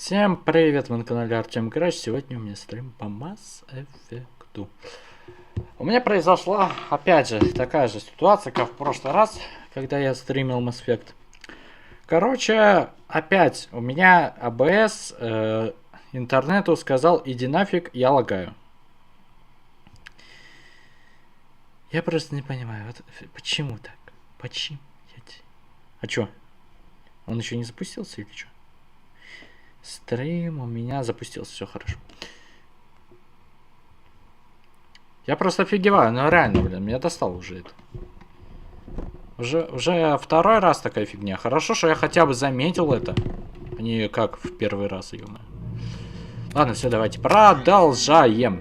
Всем привет, вы на канале Артем Играч. Сегодня у меня стрим по Mass Effect. У меня произошла, опять же, такая же ситуация, как в прошлый раз, когда я стримил Mass Effect. Короче, опять у меня АБС интернету сказал: иди нафиг, я лагаю. Я просто не понимаю, вот почему так? Почему? А чё? Он еще не запустился или что? Стрим у меня запустился, все хорошо. Я просто офигеваю, ну реально, блин, меня достал уже это. Уже второй раз такая фигня. Хорошо, что я хотя бы заметил это. А не как в первый раз, ё-моё. Ладно, все, давайте продолжаем.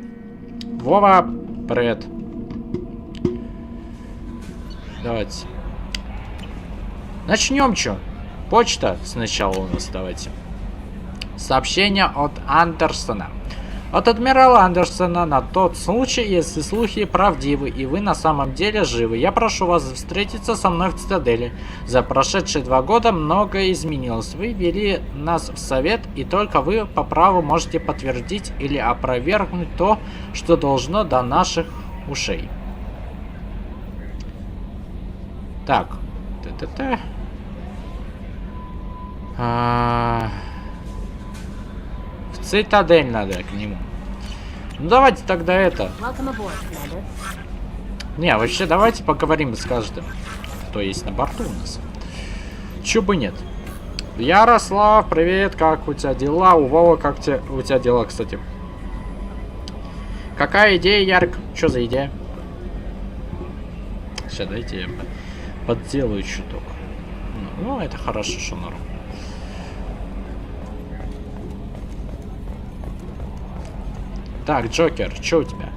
Вова, привет. Давайте. Начнем, чё? Почта сначала у нас, давайте. Сообщение от Андерсона. От адмирала Андерсона: на тот случай, если слухи правдивы и вы на самом деле живы, я прошу вас встретиться со мной в цитадели. За прошедшие 2 года многое изменилось. Вы ввели нас в совет, и только вы по праву можете подтвердить или опровергнуть то, что должно до наших ушей. Так. В цитадель надо к нему. Ну давайте тогда это. Не, вообще давайте поговорим с каждым, кто есть на борту у нас. Чё бы нет. Ярослав, привет, как у тебя дела? У Вова, как у тебя дела, кстати? Какая идея, Ярик? Что за идея? Сейчас дайте я подделаю чуток. Ну, это хорошо, что норм. Так, Джокер, что у тебя?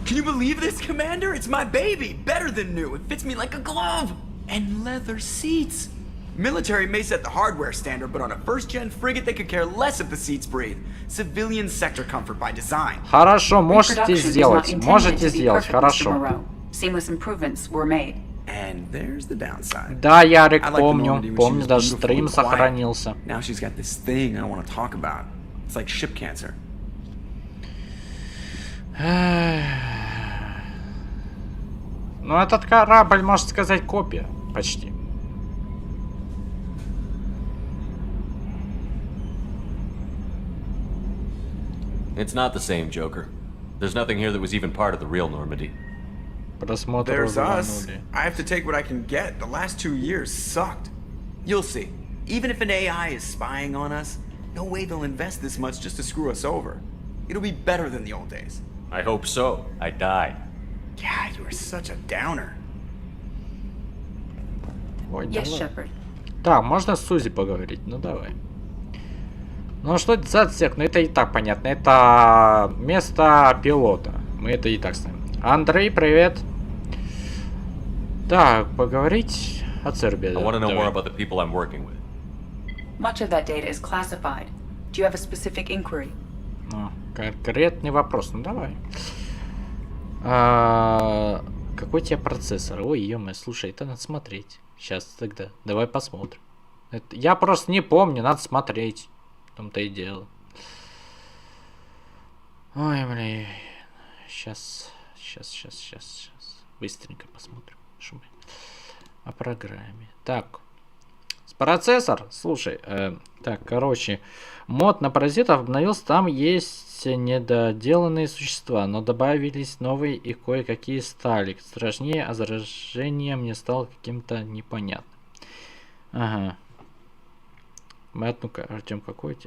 Can you believe this, Commander? It's my baby! Better than new. It fits me like a glove! And leather seats! Military may set the hardware standard, but on a first-gen frigate they could care less if the seats breathe. Civilian sector comfort by design. Хорошо, можете сделать. Можете сделать, хорошо. Seamless improvements were made. And there's the downside. Да, Ярик, помню, даже стрим сохранился. Now she's got this thing I want to talk about. It's like ship cancer. Ну, этот корабль, можно сказать, копия. Почти. It's not the same, Joker. There's nothing here that was even part of the real Normandy. Просмотр There's us. рванули. I have to take what I can get. The last 2 years sucked. You'll see. Even if an AI is spying on us, no way they'll invest this much just to screw us over. It'll be better than the old days. I hope so. I died. Yeah, you are such a downer. Ой, Yes, да ладно. Shepard. Так, можно с Сузи поговорить? Ну, давай. Ну, что это за отсек? Ну, это и так понятно. Это место пилота. Мы это и так знаем. Андрей, привет. Так, поговорить о Цербе. I want to know more about the people I'm working with. Much of that data is classified. Do you have a specific inquiry? Ну, конкретный вопрос. Ну, давай. Какой у тебя процессор? Ой, ё-моё, слушай, это надо смотреть. Сейчас тогда. Давай посмотрим. Это... Я просто не помню, надо смотреть. В том-то и дело. Ой, блин. Сейчас. Быстренько посмотрим. Что мы... О программе. Так. Процессор. Слушай. Так, короче. Мод на паразитов обновился. Там есть недоделанные существа, но добавились новые и кое-какие стали страшнее, а заражение мне стало каким-то непонятным. Ага. Мы одну карту... Артем, какой?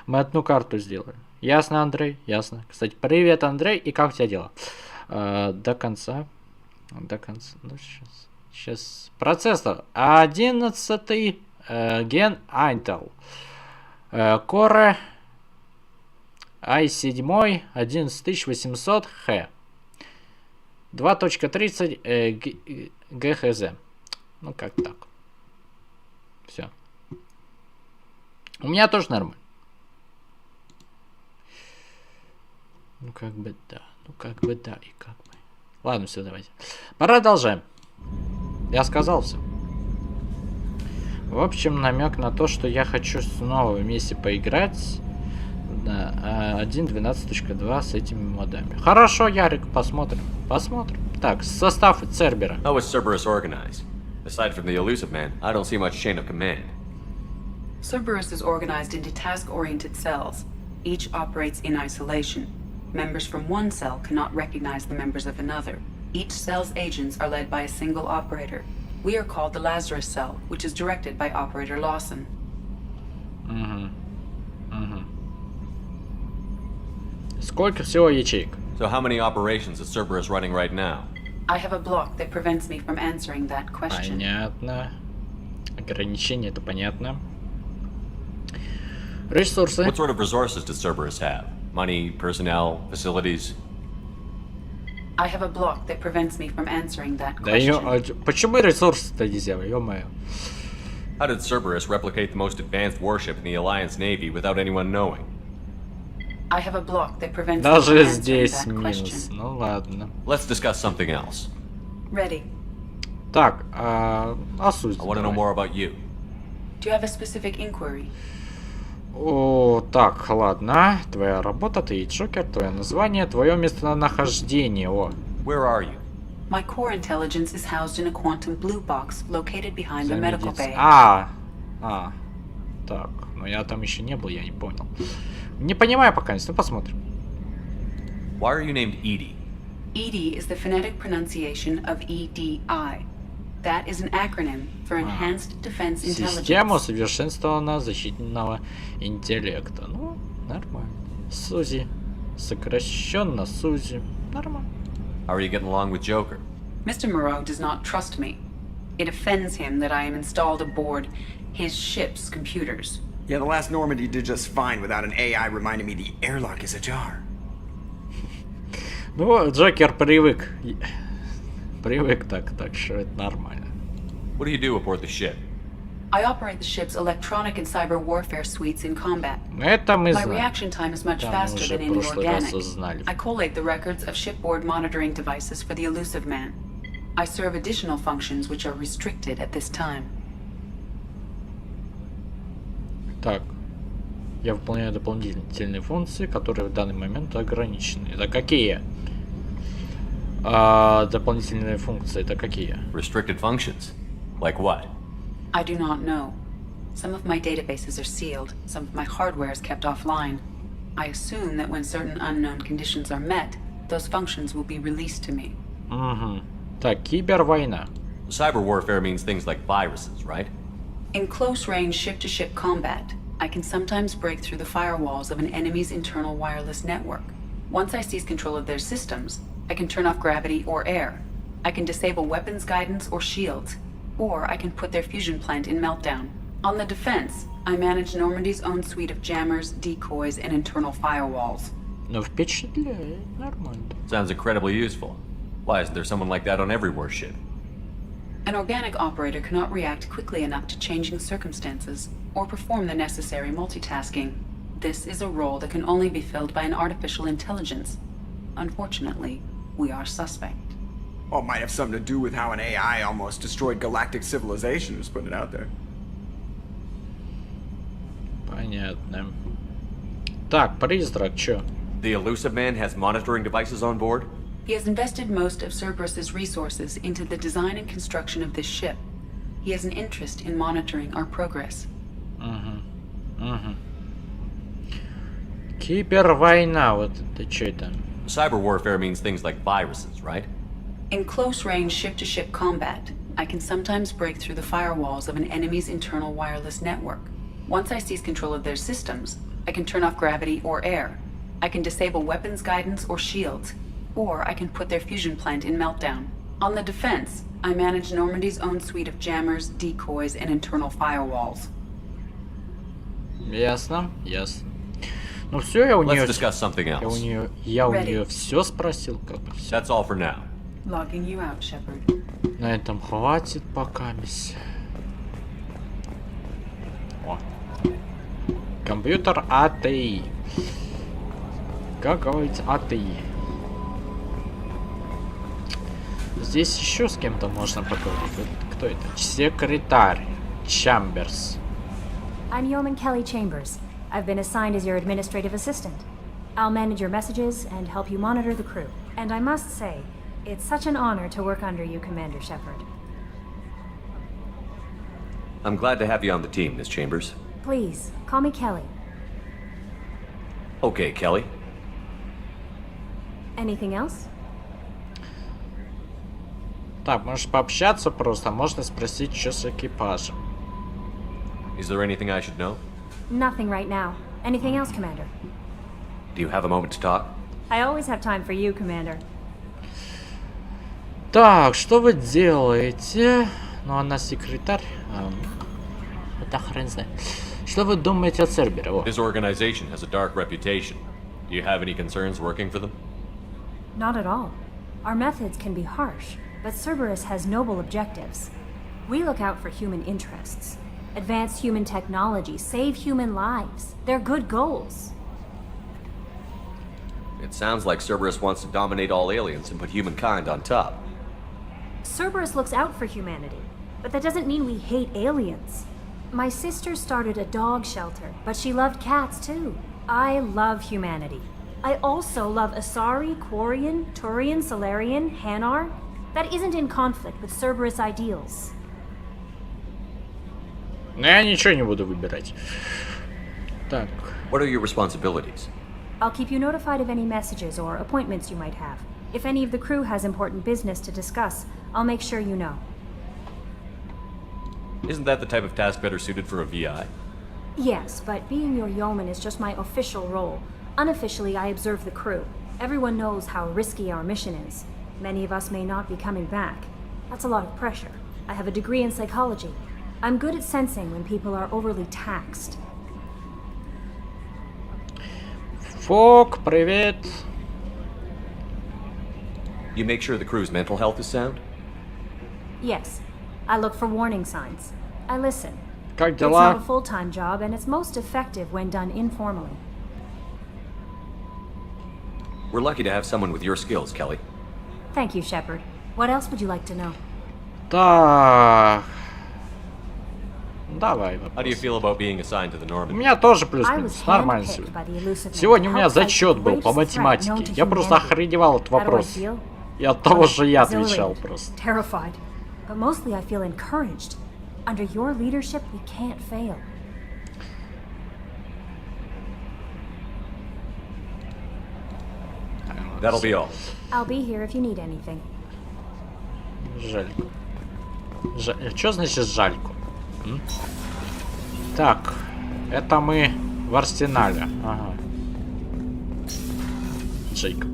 Мы одну карту сделали. Ясно, Андрей? Ясно. Кстати, привет, Андрей. И как у тебя дела? До конца. Ну, сейчас. Процессор. 11 ген Intel. Core i7 11800H. 2.30 ГХЗ. Ну, как так. Все. У меня тоже нормально. Ну, как бы да. И как бы. Ладно, все, давайте. Продолжаем. Я сказал все. В общем, намек на то, что я хочу снова вместе поиграть на 1.12.2 с этими модами. Хорошо, Ярик, посмотрим. Посмотрим. Так, состав Цербера. How was Cerberus organized? Aside from the elusive man, I don't see much chain of command. Cerberus is organized into task-oriented cells. Each operates in isolation. Members from one cell cannot recognize the members of another. Each cell's agents are led by a single operator. We are called the Lazarus cell, which is directed by Operator Lawson. Сколько всего ячеек? So how many operations is Cerberus running right now? I have a block that prevents me from answering that question. Понятно. Ограничения, это понятно. Ресурсы. What sort of resources does Cerberus have? Money, personnel, facilities? I have a block that prevents me from answering that Да ё... question. Почему ресурсы-то нельзя, ё-моё? How did Cerberus replicate the most advanced warship in the Alliance Navy without anyone knowing? I have a block that prevents me from Даже answering здесь that минус. question. Ну ладно. Let's discuss something else. Ready. Так, суть. I want to know давай. more about you. Do you have a specific inquiry? О, так, ладно. Твоя работа, ты Джокер, твое название, твое местонахождение. О, Where are you? My core intelligence is housed in a quantum blue box located behind the medical bay. Так, но я там еще не был, я не понял. Не понимаю пока, ну посмотрим. Why are you named Edie? ED is the phonetic pronunciation of EDI. That is an acronym for Enhanced Defense Система Intelligence. усовершенствованного защитного интеллекта. Ну, нормально. Сузи. Сокращенно Сузи. Нормально. How are you getting along with Joker? Mr. Moreau does not trust me. It offends him that I am installed aboard his ship's computers. Yeah, the last Normandy did just fine without an AI reminding me the airlock is ajar. Ну, Джокер привык. Привык так что это нормально. What do you do aboard the ship? I operate the ship's electronic and cyber warfare suites in combat. Это мы My знаем. reaction time is much Да, мы faster уже than в any прошлый раз organic. узнали. I collate the records of shipboard monitoring devices for the elusive man. I serve additional functions which are restricted at this time. Так. Я выполняю дополнительные функции, которые в данный момент ограничены. Это какие? Дополнительные функции, это какие? Restricted functions? Like what? I do not know. Some of my databases are sealed, some of my hardware is kept offline. I assume that when certain unknown conditions are met, those functions will be released to me. Угу. Так, кибервойна. Cyber warfare means things like viruses, right? In close-range ship-to-ship combat, I can sometimes break through the firewalls of an enemy's internal wireless network. Once I seize control of their systems, I can turn off gravity or air. I can disable weapons guidance or shields, or I can put their fusion plant in meltdown. On the defense, I manage Normandy's own suite of jammers, decoys, and internal firewalls. Ну, впечатляет, нормально. Sounds incredibly useful. Why isn't there someone like that on every warship? An organic operator cannot react quickly enough to changing circumstances, or perform the necessary multitasking. This is a role that can only be filled by an artificial intelligence. Unfortunately, we are suspect. Well, it might have something to do with how an AI almost destroyed galactic civilization, just putting it out there. Понятно. Так, призрак, чё? The elusive man has monitoring devices on board? He has invested most of Cerberus's resources into the design and construction of this ship. He has an interest in monitoring our progress. Кибервойна, вот это чё это? Cyber warfare means things like viruses, right? In close-range ship-to-ship combat, I can sometimes break through the firewalls of an enemy's internal wireless network. Once I seize control of their systems, I can turn off gravity or air. I can disable weapons guidance or shields, or I can put their fusion plant in meltdown. On the defense, I manage Normandy's own suite of jammers, decoys, and internal firewalls. Ясно, ясно. Ну все, я у Let's нее. discuss something Я у else. нее все спросил, как бы все. That's all for now. Logging you out, Shepard. На этом хватит пока, мисс. О. Компьютер АТИ. Как говорится, АТИ. Здесь еще с кем-то можно поговорить. Вот кто это? Секретарь. Chambers. I'm Yeoman Kelly Chambers. I've been assigned as your administrative assistant. I'll manage your messages and help you monitor the crew. And I must say, it's such an honor to work under you, Commander Shepard. I'm glad to have you on the team, Miss Chambers. Please, call me Kelly. Okay, Kelly. Anything else? Так, можешь пообщаться просто, можно спросить, что с экипажем. Is there anything I should know? Nothing right now. Anything else, Commander? Do you have a moment to talk? I always have time for you, Commander. Так, что вы делаете? Ну, она секретарь. Это хрен знает. Что вы думаете о Цербере? О. This organization has a dark reputation. Do you have any concerns working for them? Not at all. Our methods can be harsh, but Cerberus has noble objectives. We look out for human interests. Advance human technology, save human lives. They're good goals. It sounds like Cerberus wants to dominate all aliens and put humankind on top. Cerberus looks out for humanity, but that doesn't mean we hate aliens. My sister started a dog shelter, but she loved cats too. I love humanity. I also love Asari, Quarian, Turian, Solarian, Hanar. That isn't in conflict with Cerberus ideals. Ну, я ничего не буду выбирать. Так. What are your responsibilities? I'll keep you notified of any messages or appointments you might have. If any of the crew has important business to discuss, I'll make sure you know. Isn't that the type of task better suited for a VI? Yes, but being your yeoman is just my official role. Unofficially, I observe the crew. Everyone knows how risky our mission is. Many of us may not be coming back. That's a lot of pressure. I have a degree in psychology. I'm good at sensing when people are overly taxed. Фок, привет. You make sure the crew's mental health is sound? Yes, I look for warning signs. I listen. Как It's not a дела? full-time job, and it's most effective when done informally. We're lucky to have someone with your skills, Kelly. Thank you, Shepard. What else would you like to know? Так. Давай How do you вопрос. feel about being assigned to the У Normandy? меня тоже I was плюс-минус. Нормально handpicked сегодня. by the elusive man Сегодня у to меня help fight зачет the был по greatest threat known математике. to Я просто humanity. охреневал от How do I вопроса. feel? И от того, что я отвечал Exhilarated, просто. terrified, but mostly I feel encouraged. Under your leadership, we can't fail. That'll be all. I'll be here if you need anything. Жаль. Что значит жальку? М? Так, это мы в арсенале. Ага. Джейкоб.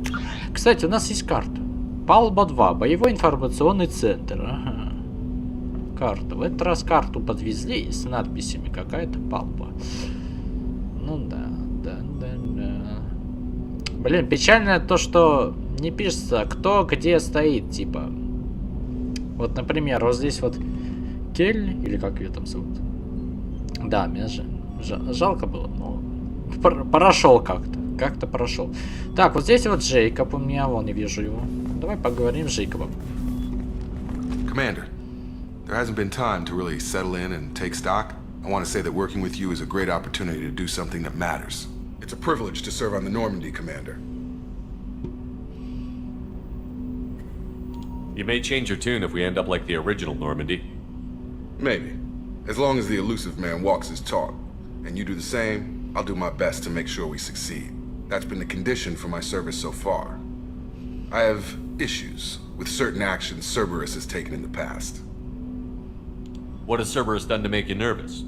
Кстати, у нас есть карта. Палуба 2. Боевой информационный центр. Ага. Карта. В этот раз карту подвезли с надписями. Какая-то палуба. Ну да. Блин, печально то, что не пишется, кто где стоит, типа. Вот, например, вот здесь вот Келли, или как ее там зовут? Да, мне же жалко было, но прошел как-то. Как-то прошел. Так, вот здесь вот Джейкоб у меня, вон, я вижу его. Давай поговорим с Джейкобом. Commander, there hasn't been time to really settle in and take stock. I want to say that working with you is a great opportunity to do something that matters. It's a privilege to serve on the Normandy, Commander. You may change your tune if we end up like the original Normandy. Maybe. As long as the elusive man walks his talk, and you do the same, I'll do my best to make sure we succeed. That's been the condition for my service so far. I have issues with certain actions Cerberus has taken in the past. What has Cerberus done to make you nervous?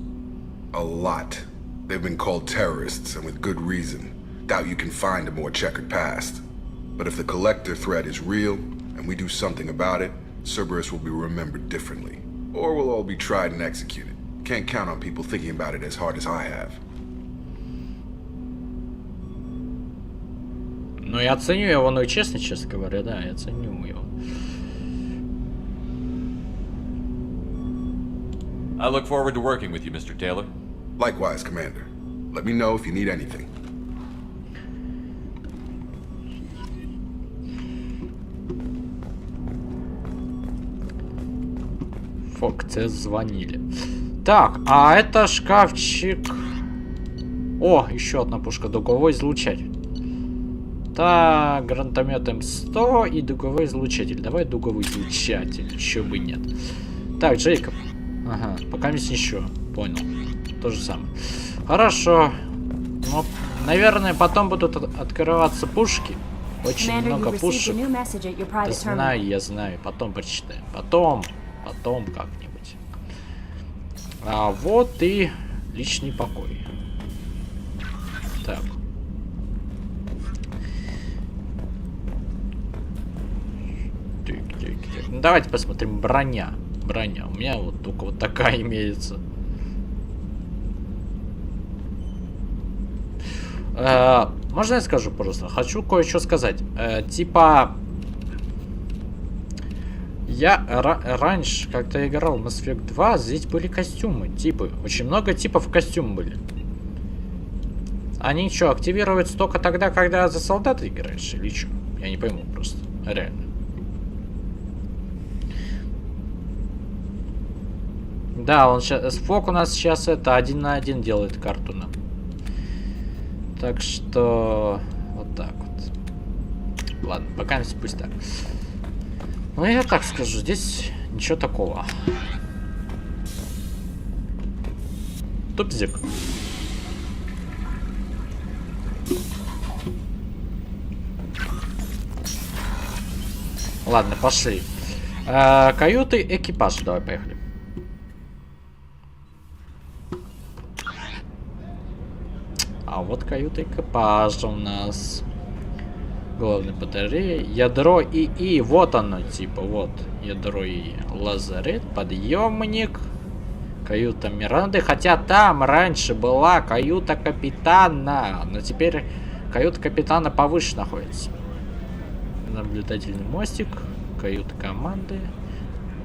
A lot. They've been called terrorists, and with good reason. Doubt you can find a more checkered past. But if the Collector threat is real, and we do something about it, Cerberus will be remembered differently. Or we'll all be tried and executed. Can't count on people thinking about it as hard as I have. Ну, я ценю его, ну и честно говоря, да, я ценю его. I look forward to working with you, Mr. Taylor. Likewise, Commander. Let me know if you need anything. Фок, це дзвонили. Так, а это шкафчик. О, еще одна пушка, дуговой излучатель. Так, гранатомет М100 и дуговой излучатель. Давай дуговой излучатель, еще бы нет. Так, Джейкоб. Ага, пока не еще. Понял. То же самое. Хорошо. Ну, наверное, потом будут открываться пушки. Очень много пушек. Да знаю, я знаю. Потом прочитаем. Потом как-нибудь. А вот и личный покой. Так. Так. Ну, давайте посмотрим. Броня. Броня. У меня вот только вот такая имеется. Можно я скажу просто? Хочу кое-что сказать. Типа... Я раньше, когда играл в Mass Effect 2, здесь были костюмы, типы. Очень много типов костюм были. Они что, активируются только тогда, когда за солдата играешь? Или что? Я не пойму просто. Реально. Да, он сейчас... Фок у нас сейчас это 1 на 1 делает карту нам. Так что... Вот так вот. Ладно, пока пусть так. Ну, я так скажу, здесь ничего такого. Тупзик. Ладно, пошли. Каюты, экипаж. Давай, поехали. А вот каюта экипажа у нас. Главная батарея. Ядро ИИ. Вот оно, типа, вот. Ядро ИИ. Лазарет, подъемник. Каюта Миранды. Хотя там раньше была каюта капитана. Но теперь каюта капитана повыше находится. Наблюдательный мостик. Каюта команды.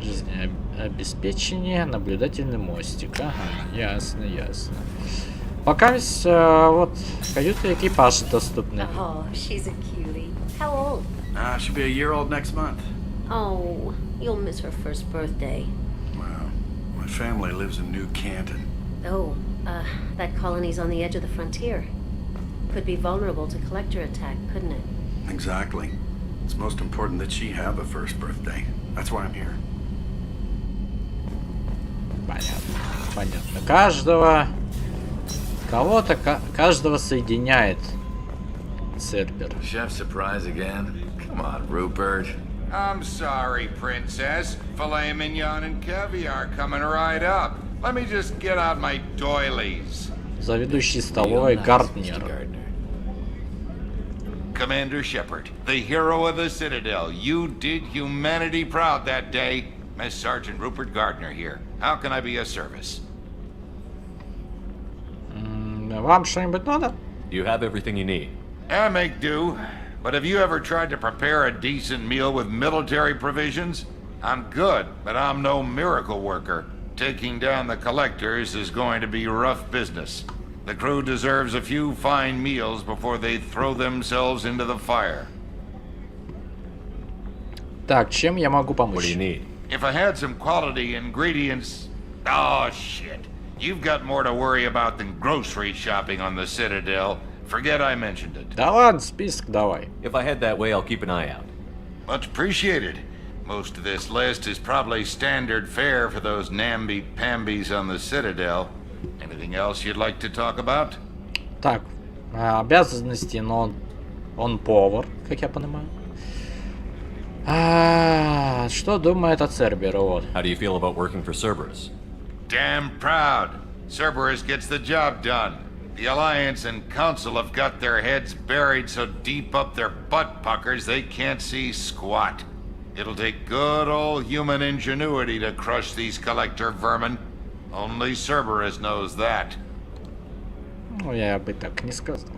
Жизнеобеспечение. Наблюдательный мостик. Ага, ясно, ясно. Пока вот каюты экипажа доступны. Oh, she's a cutie. How old? She'll be a year old next month. Oh, you'll miss her first birthday. Wow. My family lives in New Canton. Oh, that colony's on the edge of the frontier. Could be vulnerable to collector attack, couldn't it? Exactly. It's most important that she have a first birthday. That's why I'm here. Понятно. Понятно. Каждого соединяет Цербер. Chef surprise again? Come on, Rupert. I'm sorry, Princess. Filet mignon and caviar coming right up. Let me just get out my doilies. Заведующий столовой Гарднер. Commander Shepard, the hero of the Citadel. You did humanity proud that day. Miss Sergeant Rupert Gardner here. How can I be of service? Вам что-нибудь надо? You have everything you need. I make do. But have you ever tried to prepare a decent meal with military provisions? I'm good, but I'm no miracle worker. Taking down the collectors is going to be rough business. The crew deserves a few fine meals before they throw themselves into the fire. Так, чем я могу What do помочь? you need? If I had some quality ingredients... Oh, shit. You've got more to worry about than grocery shopping on the Citadel. Forget I mentioned it. Да ладно, список давай. If I head that way, I'll keep an eye out. Much appreciated. Most of this list is probably standard fare for those namby-pambies on the Citadel. Anything else you'd like to talk about? Так, обязанности, но он повар, как я понимаю. Что думает о Цербере, вот. How do you feel about working for Cerberus? Damn proud. Cerberus gets the job done. The Alliance and Council have got their heads buried so deep up their butt puckers they can't see squat. It'll take good old human ingenuity to crush these collector vermin. Only Cerberus knows that. Ну, я бы так не сказал.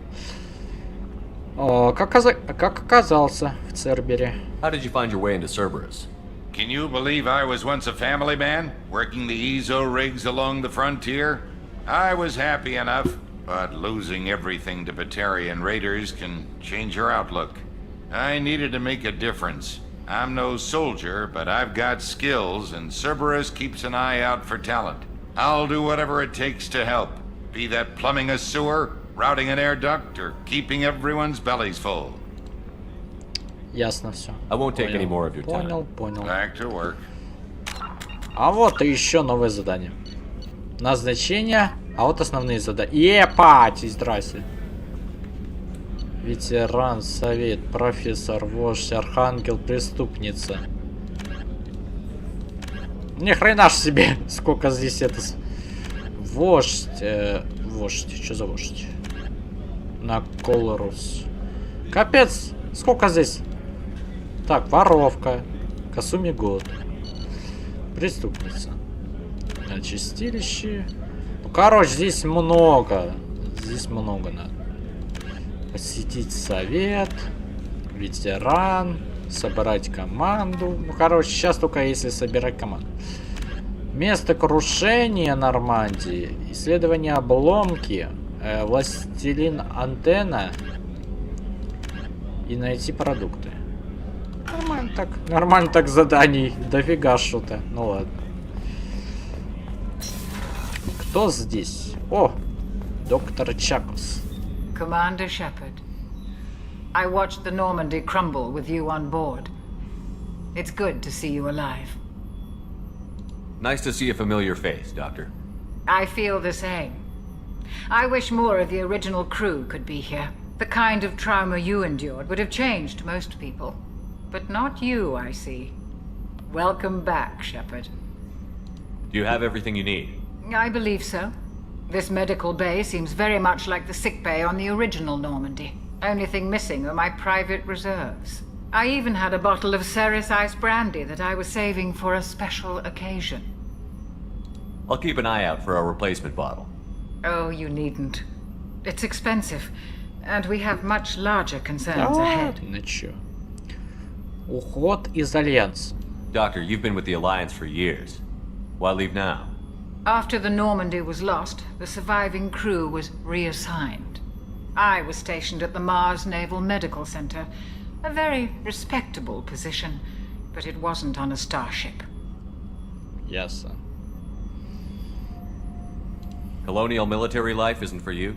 Как оказался в Цербере? How did you find your way into Cerberus? Can you believe I was once a family man, working the EZO rigs along the frontier? I was happy enough, but losing everything to Batarian raiders can change your outlook. I needed to make a difference. I'm no soldier, but I've got skills, and Cerberus keeps an eye out for talent. I'll do whatever it takes to help. Be that plumbing a sewer, routing an air duct, or keeping everyone's bellies full. Ясно все. I won't take any more of your time. Понял. Back to work. А вот и еще новое задание. Назначение, а вот основные задания. Епать, здрасте. Ветеран, совет, профессор, вождь, архангел, преступница. Ни хрена ж себе, сколько здесь это... Вождь, вождь, что за вождь? На Колорус. Капец, сколько здесь? Так, воровка, Касуми год. Преступница. Чистилище. Ну, короче, здесь много. Здесь много надо. Посетить совет. Ветеран. Собрать команду. Ну, короче, сейчас только если собирать команду. Место крушения Нормандии. Исследование обломки. Властелин антенна. И найти продукты. Нормально так заданий. Дофига что-то. Ну ладно. Кто здесь? О, доктор Чакос. Commander Shepard, I watched the Normandy crumble with you on board. It's good to see you alive. Nice to see a familiar face, Doctor. I feel the same. I wish more of the original crew could be here. The kind of trauma you endured would have changed most people. But not you, I see. Welcome back, Shepard. Do you have everything you need? I believe so. This medical bay seems very much like the sick bay on the original Normandy. Only thing missing are my private reserves. I even had a bottle of Ceres Ice brandy that I was saving for a special occasion. I'll keep an eye out for a replacement bottle. Oh, you needn't. It's expensive, and we have much larger concerns ahead. Ничего. Уход из Альянса. Doctor, you've been with the Alliance for years. Why leave now? After the Normandy was lost, the surviving crew was reassigned. I was stationed at the Mars Naval Medical Center, a very respectable position, but it wasn't on a starship. Ясно. Colonial military life isn't for you?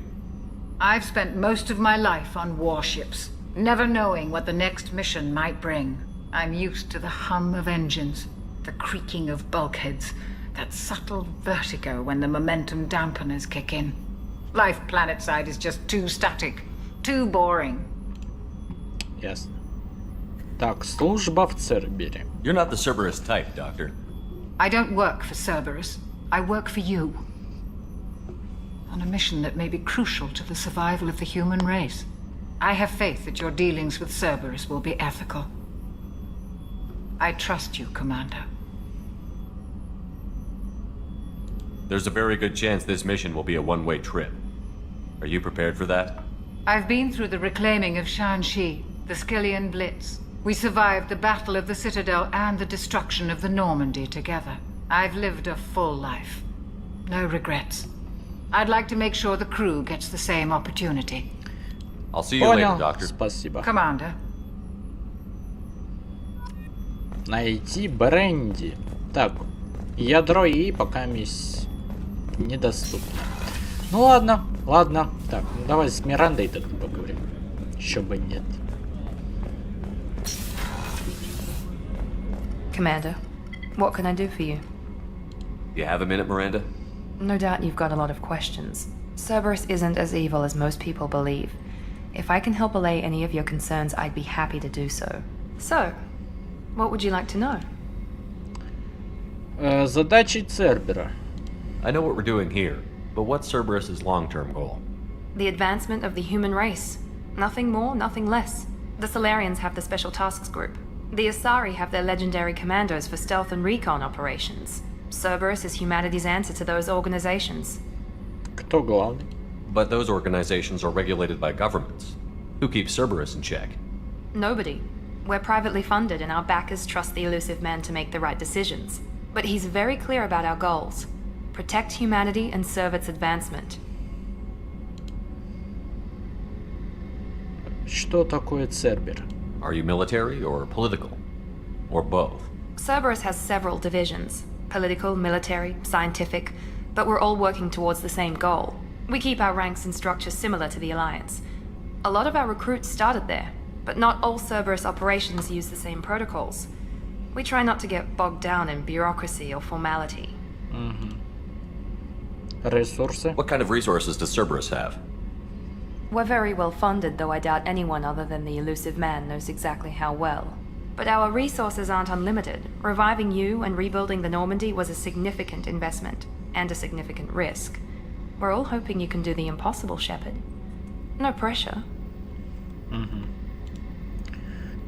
I've spent most of my life on warships, never knowing what the next mission might bring. I'm used to the hum of engines, the creaking of bulkheads, that subtle vertigo when the momentum dampeners kick in. Life planetside is just too static, too boring. Ясно. Так, служба в Цербере. You're not the Cerberus type, Doctor. I don't work for Cerberus. I work for you. On a mission that may be crucial to the survival of the human race. I have faith that your dealings with Cerberus will be ethical. I trust you, Commander. There's a very good chance this mission will be a one-way trip. Are you prepared for that? I've been through the reclaiming of Shanxi, the Skillian Blitz. We survived the Battle of the Citadel and the destruction of the Normandy together. I've lived a full life. No regrets. I'd like to make sure the crew gets the same opportunity. I'll see you later, Doctor. Спасибо. Commander. Найти бренди. Так, ядро и пока мисс недоступно. Ну ладно, ладно. Так, ну давай с Мирандой тогда поговорим. Еще бы нет. Commander, what can I do for you? You have a minute, Miranda? No doubt you've got a lot of questions. Cerberus isn't as evil as most people believe. If I can help allay any of your concerns, I'd be happy to do so. So, what would you like to know? Задачи Цербера. I know what we're doing here, but what's Cerberus's long-term goal? The advancement of the human race. Nothing more, nothing less. The Solarians have the Special Tasks Group. The Asari have their legendary commandos for stealth and recon operations. Cerberus is humanity's answer to those organizations. Кто главный? But those organizations are regulated by governments. Who keeps Cerberus in check? Nobody. We're privately funded and our backers trust the elusive man to make the right decisions. But he's very clear about our goals. Protect humanity and serve its advancement. Что такое Цербер? Are you military or political? Or both? Cerberus has several divisions. Political, military, scientific. but we're all working towards the same goal. We keep our ranks and structure similar to the Alliance. A lot of our recruits started there, but not all Cerberus operations use the same protocols. We try not to get bogged down in bureaucracy or formality. Ресурсы. What kind of resources does Cerberus have? We're very well funded, though I doubt anyone other than the elusive man knows exactly how well. But our resources aren't unlimited. Reviving you and rebuilding the Normandy was a significant investment, and a significant risk. We're all hoping you can do the impossible, Shepard. No pressure.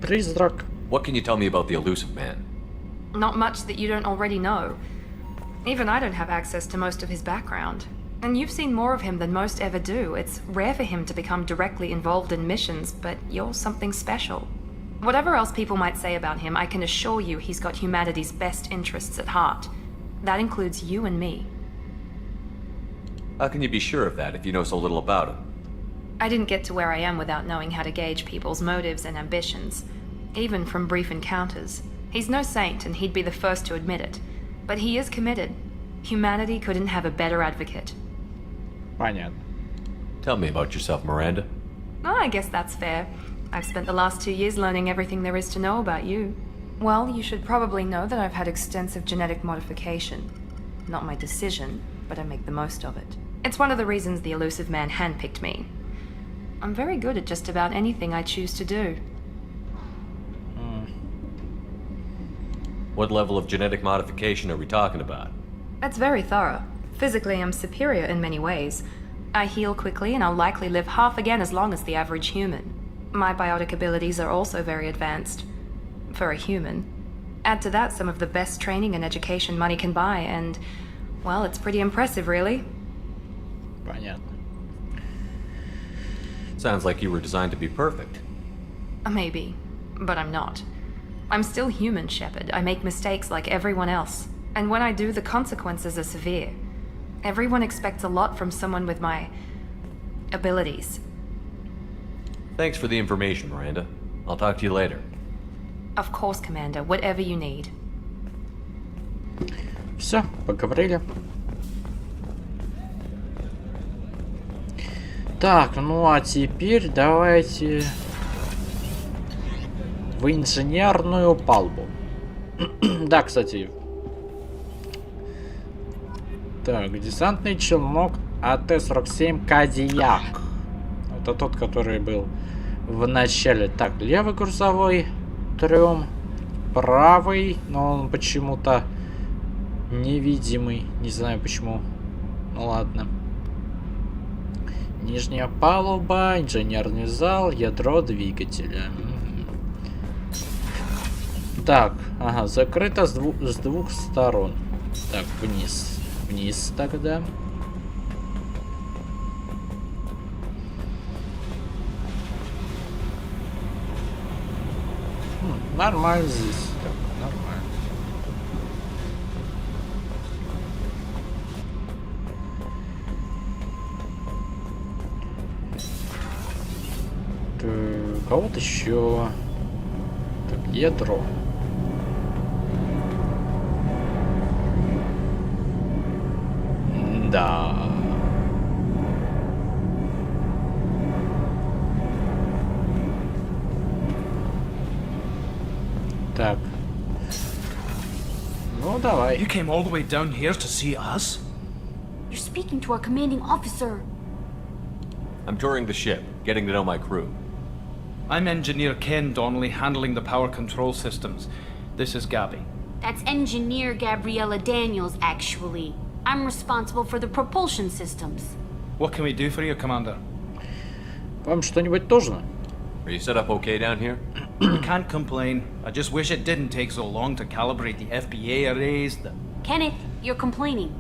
Призрак. What can you tell me about the elusive man? Not much that you don't already know. Even I don't have access to most of his background. And you've seen more of him than most ever do. It's rare for him to become directly involved in missions, but you're something special. Whatever else people might say about him, I can assure you he's got humanity's best interests at heart. That includes you and me. How can you be sure of that if you know so little about him? I didn't get to where I am without knowing how to gauge people's motives and ambitions, even from brief encounters. He's no saint, and he'd be the first to admit it. But he is committed. Humanity couldn't have a better advocate. Понятно. Tell me about yourself, Miranda. Oh, I guess that's fair. I've spent the last 2 years learning everything there is to know about you. Well, you should probably know that I've had extensive genetic modification. Not my decision, but I make the most of it. It's one of the reasons the elusive man handpicked me. I'm very good at just about anything I choose to do. What level of genetic modification are we talking about? That's very thorough. Physically, I'm superior in many ways. I heal quickly, and I'll likely live half again as long as the average human. My biotic abilities are also very advanced. For a human. Add to that some of the best training and education money can buy, and, well, it's pretty impressive, really. Понятно. Sounds like you were designed to be perfect. Maybe, but I'm not. I'm still human, Shepard. I make mistakes like everyone else. And when I do, the consequences are severe. Everyone expects a lot from someone with my abilities. Thanks for the information, Miranda. I'll talk to you later. Of course, Commander. Whatever you need. Все, поговорили. Так, ну а теперь давайте в инженерную палубу. Да, кстати. Так, десантный челнок АТ-47 Кадиллак. Это тот, который был в начале. Так, левый грузовой трём. Правый, но он почему-то невидимый. Не знаю почему. Ну ладно. Нижняя палуба, инженерный зал, ядро двигателя. Так, ага, закрыто с двух сторон. Так, вниз. Вниз тогда. Нормально здесь. Так, нормально. Так, а вот еще. Так, ядро. Да. Так. Ну, давай. You came all the way down here to see us? You're speaking to our commanding officer. I'm touring the ship, getting to know my crew. I'm Engineer Ken Donnelly, handling the power control systems. This is Gabby. That's Engineer Gabriella Daniels, actually. I'm responsible for the propulsion systems. What can we do for you, Commander? Вам что-нибудь нужно? Are you set up okay down here? We can't complain. I just wish it didn't take so long to calibrate the FBA arrays. Kenneth, you're complaining.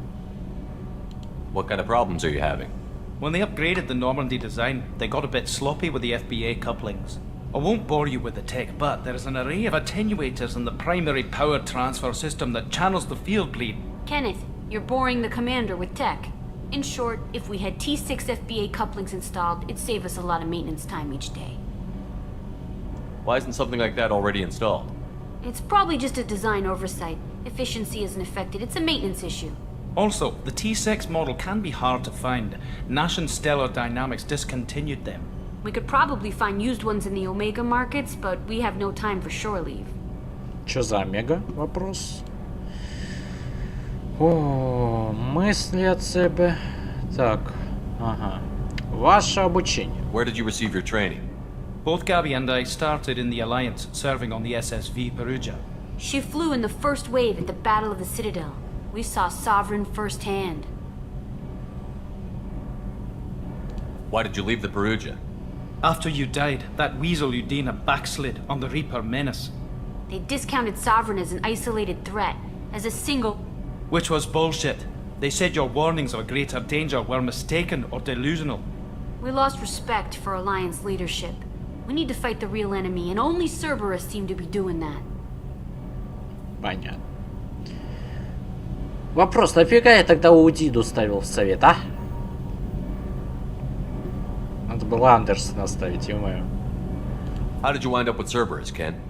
What kind of problems are you having? When they upgraded the Normandy design, they got a bit sloppy with the FBA couplings. I won't bore you with the tech, but there is an array of attenuators in the primary power transfer system that channels the field bleed. Kenneth, you're boring the commander with tech. In short, if we had T6 FBA couplings installed, it'd save us a lot of maintenance time each day. Why isn't something like that already installed? It's probably just a design oversight. Efficiency isn't affected, it's a maintenance issue. Also, the T6 model can be hard to find. Nash and Stellar Dynamics discontinued them. We could probably find used ones in the Omega markets, but we have no time for shore leave. Чё за Омега? Вопрос. О, мысли от себе. Так, ага. Ваше обучение. Where did you receive your training? Both Gabby and I started in the Alliance, serving on the SSV Perugia. She flew in the first wave at the Battle of the Citadel. We saw Sovereign firsthand. Why did you leave the Perugia? After you died, that weasel Udina backslid on the Reaper Menace. They discounted Sovereign as an isolated threat, as a single... Which was bullshit. They said your warnings of a greater danger were mistaken or delusional. We lost respect for Alliance leadership. We need to fight the real enemy, and only Cerberus seem to be doing that. Понятно. Вопрос, нафига я тогда Удиду ставил в совет, а? Надо было Андерсона оставить, ё-моё. How did you wind up with Cerberus, Ken?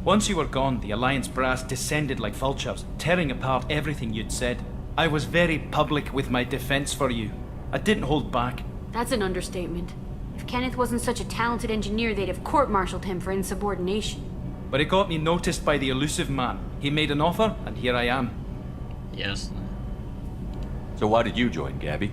Once you were gone, the Alliance brass descended like vultures, tearing apart everything you'd said. I was very public with my defense for you. I didn't hold back. That's an understatement. If Kenneth wasn't such a talented engineer, they'd have court-martialed him for insubordination. But it got me noticed by the elusive man. He made an offer, and here I am. Ясно. So why did you join, Gabby?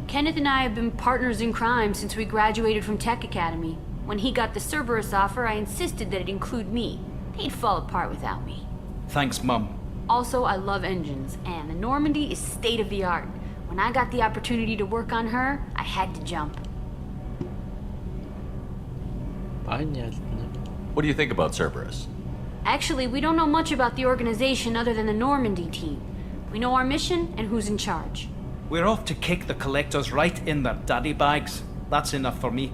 Kenneth and I have been partners in crime since we graduated from Tech Academy. When he got the Cerberus offer, I insisted that it include me. They'd fall apart without me. Thanks, Mum. Also, I love engines, and the Normandy is state-of-the-art. When I got the opportunity to work on her, I had to jump. Понятно. What do you think about Cerberus? Actually, we don't know much about the organization other than the Normandy team. We know our mission and who's in charge. We're off to kick the collectors right in their daddy bags. That's enough for me.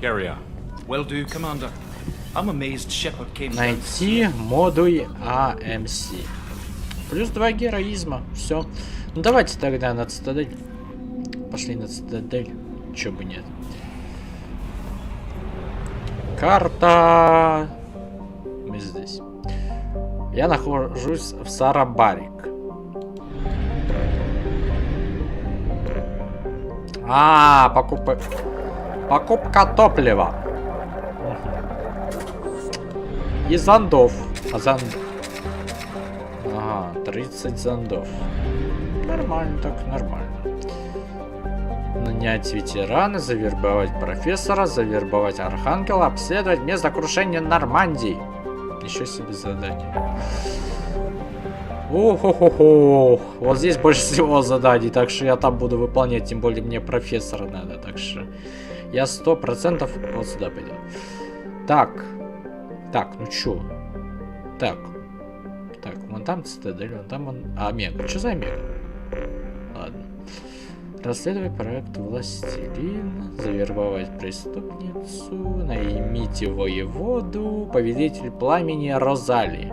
Carry on. Will do, Commander. I'm amazed Shepard came down. Найти модуль АМС. Плюс 2 героизма. Все. Ну давайте тогда на Цитадель. Пошли на Цитадель. Чё бы нет. Карта. Мы здесь. Я нахожусь в Сарабарик. Покупка топлива. И зондов. Ага, 30 зондов. Нормально так, нормально. Нанять ветерана, завербовать профессора, завербовать архангела, обследовать место крушения Нормандии. Еще себе задание. О-хо-хо-хо. Вот здесь больше всего заданий, так что я там буду выполнять, тем более мне профессора надо, так что я 100% вот сюда пойду. Так, ну чё? Так, вон там Цитадель, вон там он... Омега, что за Омега? Ладно. Расследовать проект Властелин, завербовать преступницу, наймите воеводу, повелитель пламени Розали.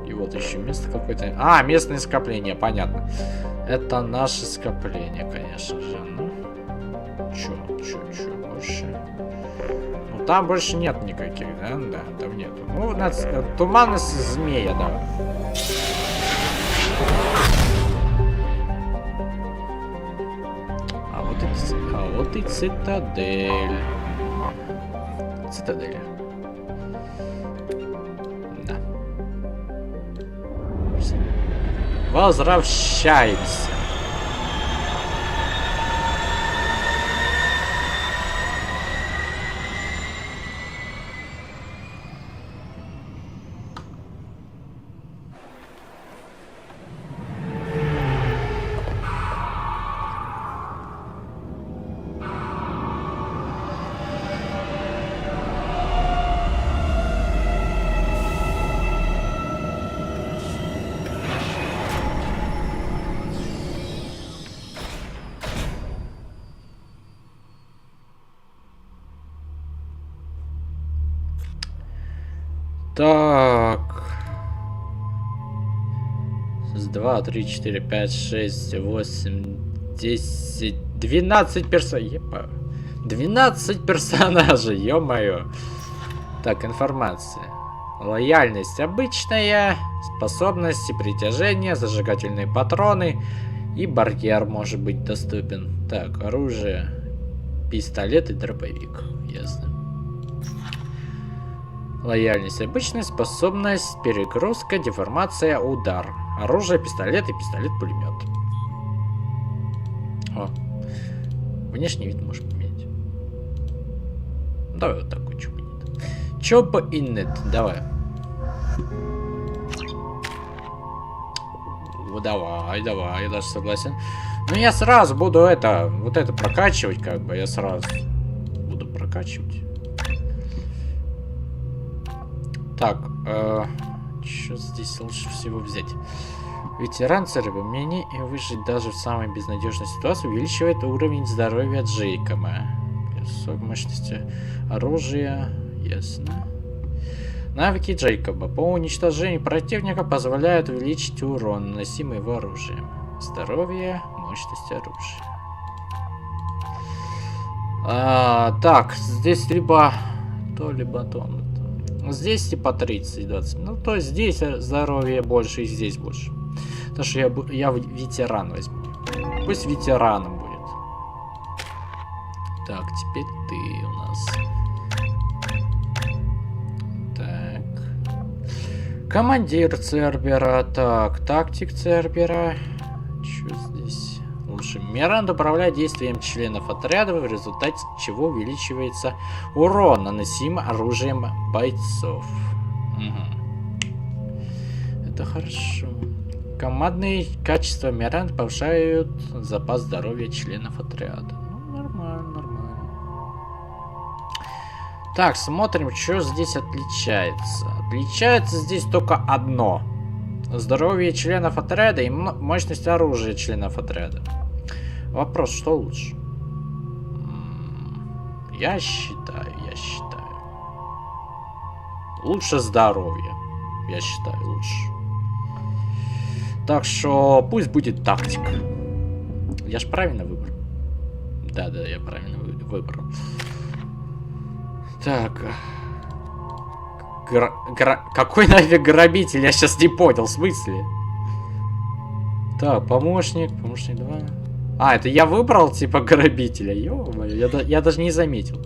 И вот еще место какое-то... местное скопление, понятно. Это наше скопление, конечно же. Ну, чё, больше... Ну, там больше нет никаких, да? Да, там нету. Ну, туманность змея, да. А вот и Цитадель. Цитадель. Да. Возвращаемся. Так. 2, 3, 4, 5, 6, 8, 10, 12 персонажей. 12 персонажей, ё-моё. Так, информация. Лояльность обычная, способности притяжения, зажигательные патроны и барьер может быть доступен. Так, оружие, пистолет и дробовик. Ясно. Лояльность обычная, способность, перегрузка, деформация, удар. Оружие, пистолет и пистолет-пулемет. О. Внешний вид можешь поменять. Давай вот такой чупа нет. Чопа и нет. Давай. Давай, давай, я даже согласен. Но я сразу буду вот это прокачивать, как бы. Я сразу буду прокачивать. Так, что здесь лучше всего взять? Ветеран церемонии и выжить даже в самой безнадежной ситуации увеличивает уровень здоровья Джейкоба. Сок мощности оружия. Ясно. Навыки Джейкоба по уничтожению противника позволяют увеличить урон, наносимый его оружием. Здоровье, мощность оружия. Так, здесь либо то, либо то. Здесь типа 30-20. Ну, то есть здесь здоровье больше и здесь больше. Потому что я ветеран возьму. Пусть ветераном будет. Так, теперь ты у нас. Так. Командир Цербера. Так, тактик Цербера. Что здесь? Лучше. Миранда управляет действием членов отряда, в результате чего увеличивается урон, наносимый оружием бойцов. Угу. Это хорошо. Командные качества Миранд повышают запас здоровья членов отряда. Ну, нормально, нормально. Так, смотрим, что здесь отличается. Отличается здесь только одно. Здоровье членов отряда и мощность оружия членов отряда. Вопрос, что лучше? Я считаю. Лучше здоровье. Я считаю, лучше. Так что пусть будет тактика. Я ж правильно выбрал. Да, я правильно выбрал. Так. Какой нафиг грабитель? Я сейчас не понял, в смысле? Так, помощник 2. А, это я выбрал, типа, грабителя. Ё-моё, я даже не заметил.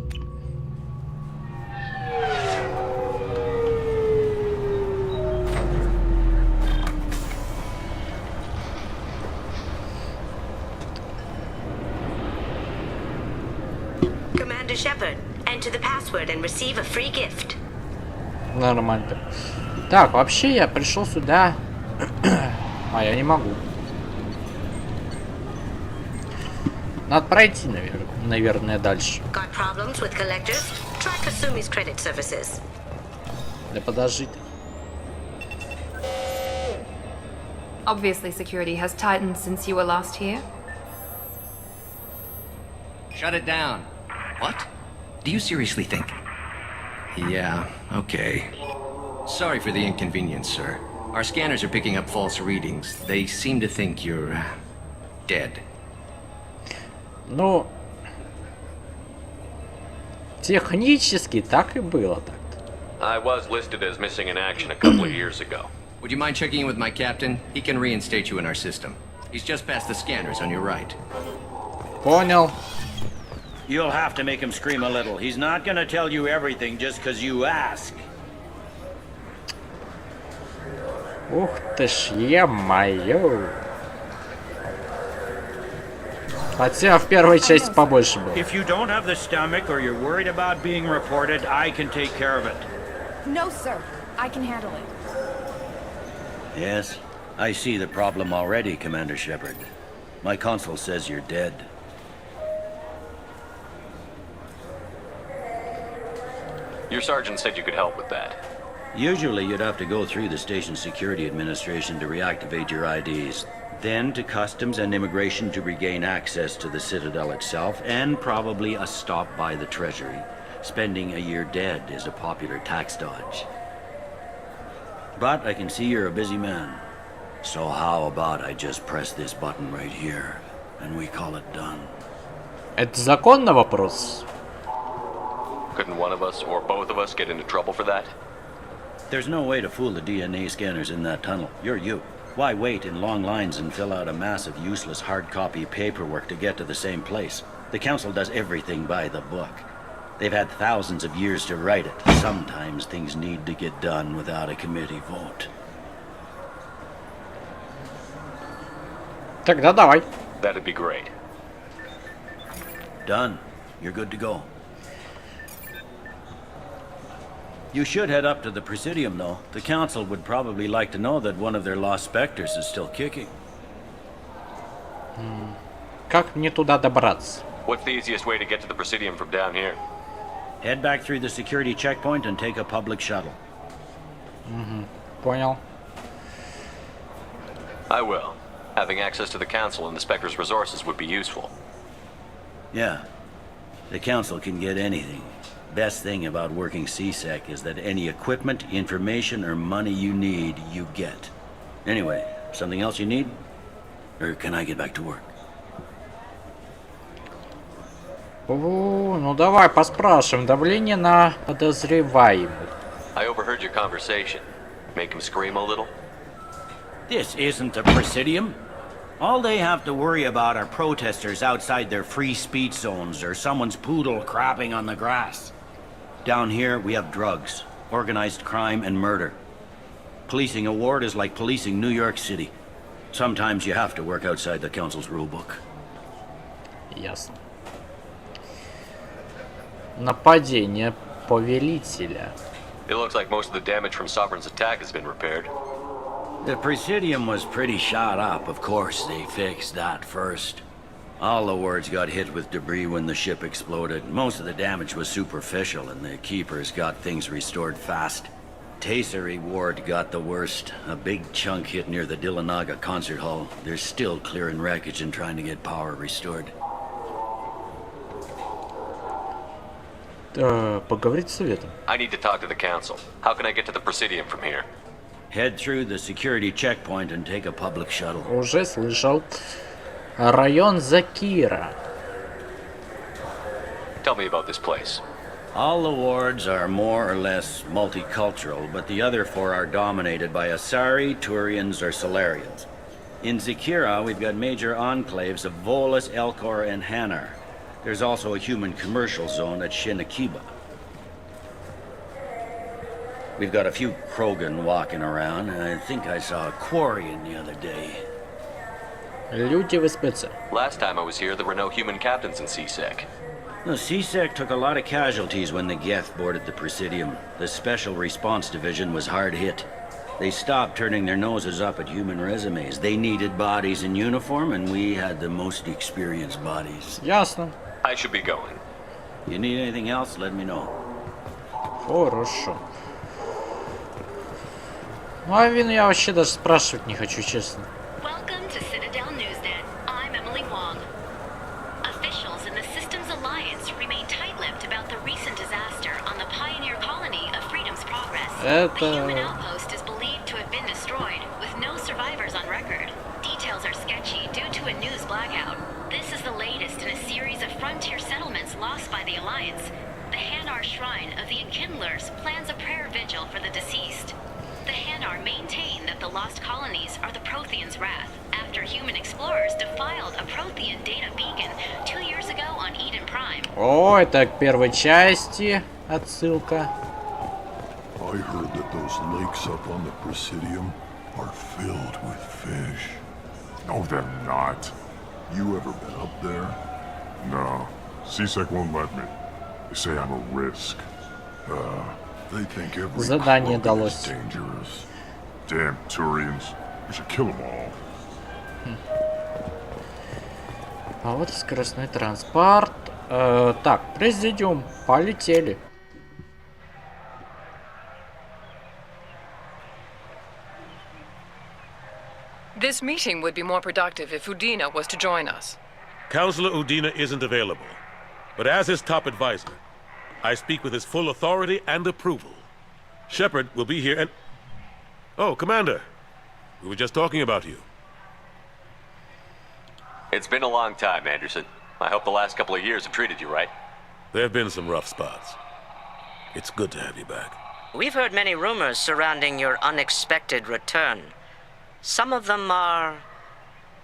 Commander Shepard, enter the password and receive a free gift. Нормально. Так, вообще я пришел сюда. А, я не могу. Надо пройти, наверное, дальше. Да подожди ты. Obviously, security has tightened since you were last here. Shut it down. What? Do you seriously think? Yeah, okay. Sorry for the inconvenience, sir. Our scanners are picking up false readings. They seem to think you're dead. Ну, технически так и было так-то. I was listed as missing in action a couple of years ago. Would you mind checking in with my captain? He can reinstate you in our system. He's just past the scanners on your right. Понял. You'll have to make him scream a little. He's not gonna tell you everything just because you ask. Ух ты ж, е-мое. Хотя в первой части побольше было. If you don't have the stomach or you're worried about being reported, I can take care of it. No, sir. I can handle it. Yes, I see the problem already, Commander Shepard. My console says you're dead. Your sergeant said you could help with that. Usually you'd have to go through the station security administration to reactivate your IDs. Then to customs and immigration to regain access to the Citadel itself, and probably a stop by the Treasury. Spending a year dead is a popular tax dodge. But I can see you're a busy man. So how about I just press this button right here, and we call it done. Это законный вопрос? Couldn't one of us or both of us get into trouble for that? There's no way to fool the DNA scanners in that tunnel. You're you. Why wait in long lines and fill out a massive useless hard copy paperwork to get to the same place? The Council does everything by the book. They've had thousands of years to write it. Sometimes things need to get done without a committee vote. Тогда давай. That'd be great. Done. You're good to go. You should head up to the Presidium, though. The Council would probably like to know that one of their lost specters is still kicking. Как мне туда добраться? What's the easiest way to get to the Presidium from down here? Head back through the security checkpoint and take a public shuttle. Понял. I will. Having access to the Council and the Spectre's resources would be useful. Yeah. The Council can get anything. Best thing about working CSEC is that any equipment, information, or money you need, you get. Anyway, something else you need? Or can I get back to work? О, ну давай поспрашиваем. Давление на подозреваемых. I overheard your conversation. Make him scream a little? This isn't a Presidium. All they have to worry about are protesters outside their free speech zones or someone's poodle crapping on the grass. Down here, we have drugs, organized crime, and murder. Policing a ward is like policing New York City. Sometimes you have to work outside the Council's rulebook. Ясно. Нападение повелителя. It looks like most of the damage from Sovereign's attack has been repaired. The Presidium was pretty shot up. Of course, they fixed that first. All the wards got hit with debris when the ship exploded. Most of the damage was superficial, and the Keepers got things restored fast. Tasery Ward got the worst. A big chunk hit near the Dillanaga concert hall. They're still clearing wreckage and trying to get power restored. Поговорить с советом. I need to talk to the Council. How can I get to the Presidium from here? Head through the security checkpoint and take a public shuttle. Уже слышал. Район Закира. Tell me about this place. All the wards are more or less multicultural, but the other four are dominated by Asari, Turians, or Solarians. In Zakira, we've got major enclaves of Volus, Elcor, and Hanar. There's also a human commercial zone at Shinakiba. We've got a few Krogan walking around, and I think I saw a Quarian the other day. Люди в спеце. Last time I was here, there were no human captains in CSEC. The CSEC took a lot of casualties when the Geth boarded the Presidium. The Special Response Division was hard hit. They stopped turning their noses up at human resumes. They needed bodies in uniform, and we had the most experienced bodies. Ясно. I should be going. You need anything else, let me know. Хорошо. Ну, а вину я вообще даже спрашивать не хочу, честно. Welcome to Citadel Newsnet. I'm Emily Wong. Officials in the Systems Alliance remain tight-lipped about the recent disaster on the pioneer colony of Freedom's Progress. The human outpost is believed to have been destroyed, with no survivors on record. Details are sketchy due to a news blackout. This is the latest in a series of frontier settlements lost by the Alliance. The Hanar Shrine of the Enkindlers plans a prayer vigil for the deceased. The Hanar maintain that the lost colonies are the Protheans' wrath after human explorers defiled a Prothean data beacon 2 years ago on Eden Prime. О, это к первой части отсылка. I heard that those lakes up on the Presidium are filled with fish. No, they're not. You ever been up there? No. CSEC won't let me. They say I'm a risk. They think every Задание Krogan далось. is dangerous. Damn Turians. We should kill them all. А вот и скоростной транспорт. Так, Президиум, полетели. This meeting would be more productive if Udina was to join us. Councillor Udina isn't available, but as his top advisor, I speak with his full authority and approval. Shepard will be here and... Oh, Commander. We were just talking about you. It's been a long time, Anderson. I hope the last couple of years have treated you right. There have been some rough spots. It's good to have you back. We've heard many rumors surrounding your unexpected return. Some of them are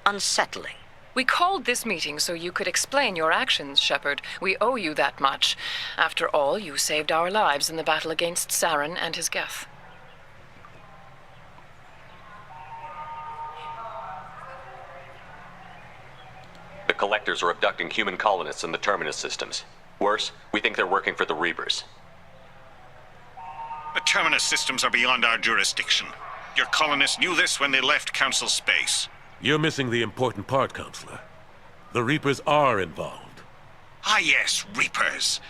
unsettling. We called this meeting so you could explain your actions, Shepard. We owe you that much. After all, you saved our lives in the battle against Saren and his Geth. The Collectors are abducting human colonists in the Terminus systems. Worse, we think they're working for the Reapers. The Terminus systems are beyond our jurisdiction. Your colonists knew this when they left Council space. You're missing the important part, Counselor. The Reapers are involved. Ah yes, Reapers.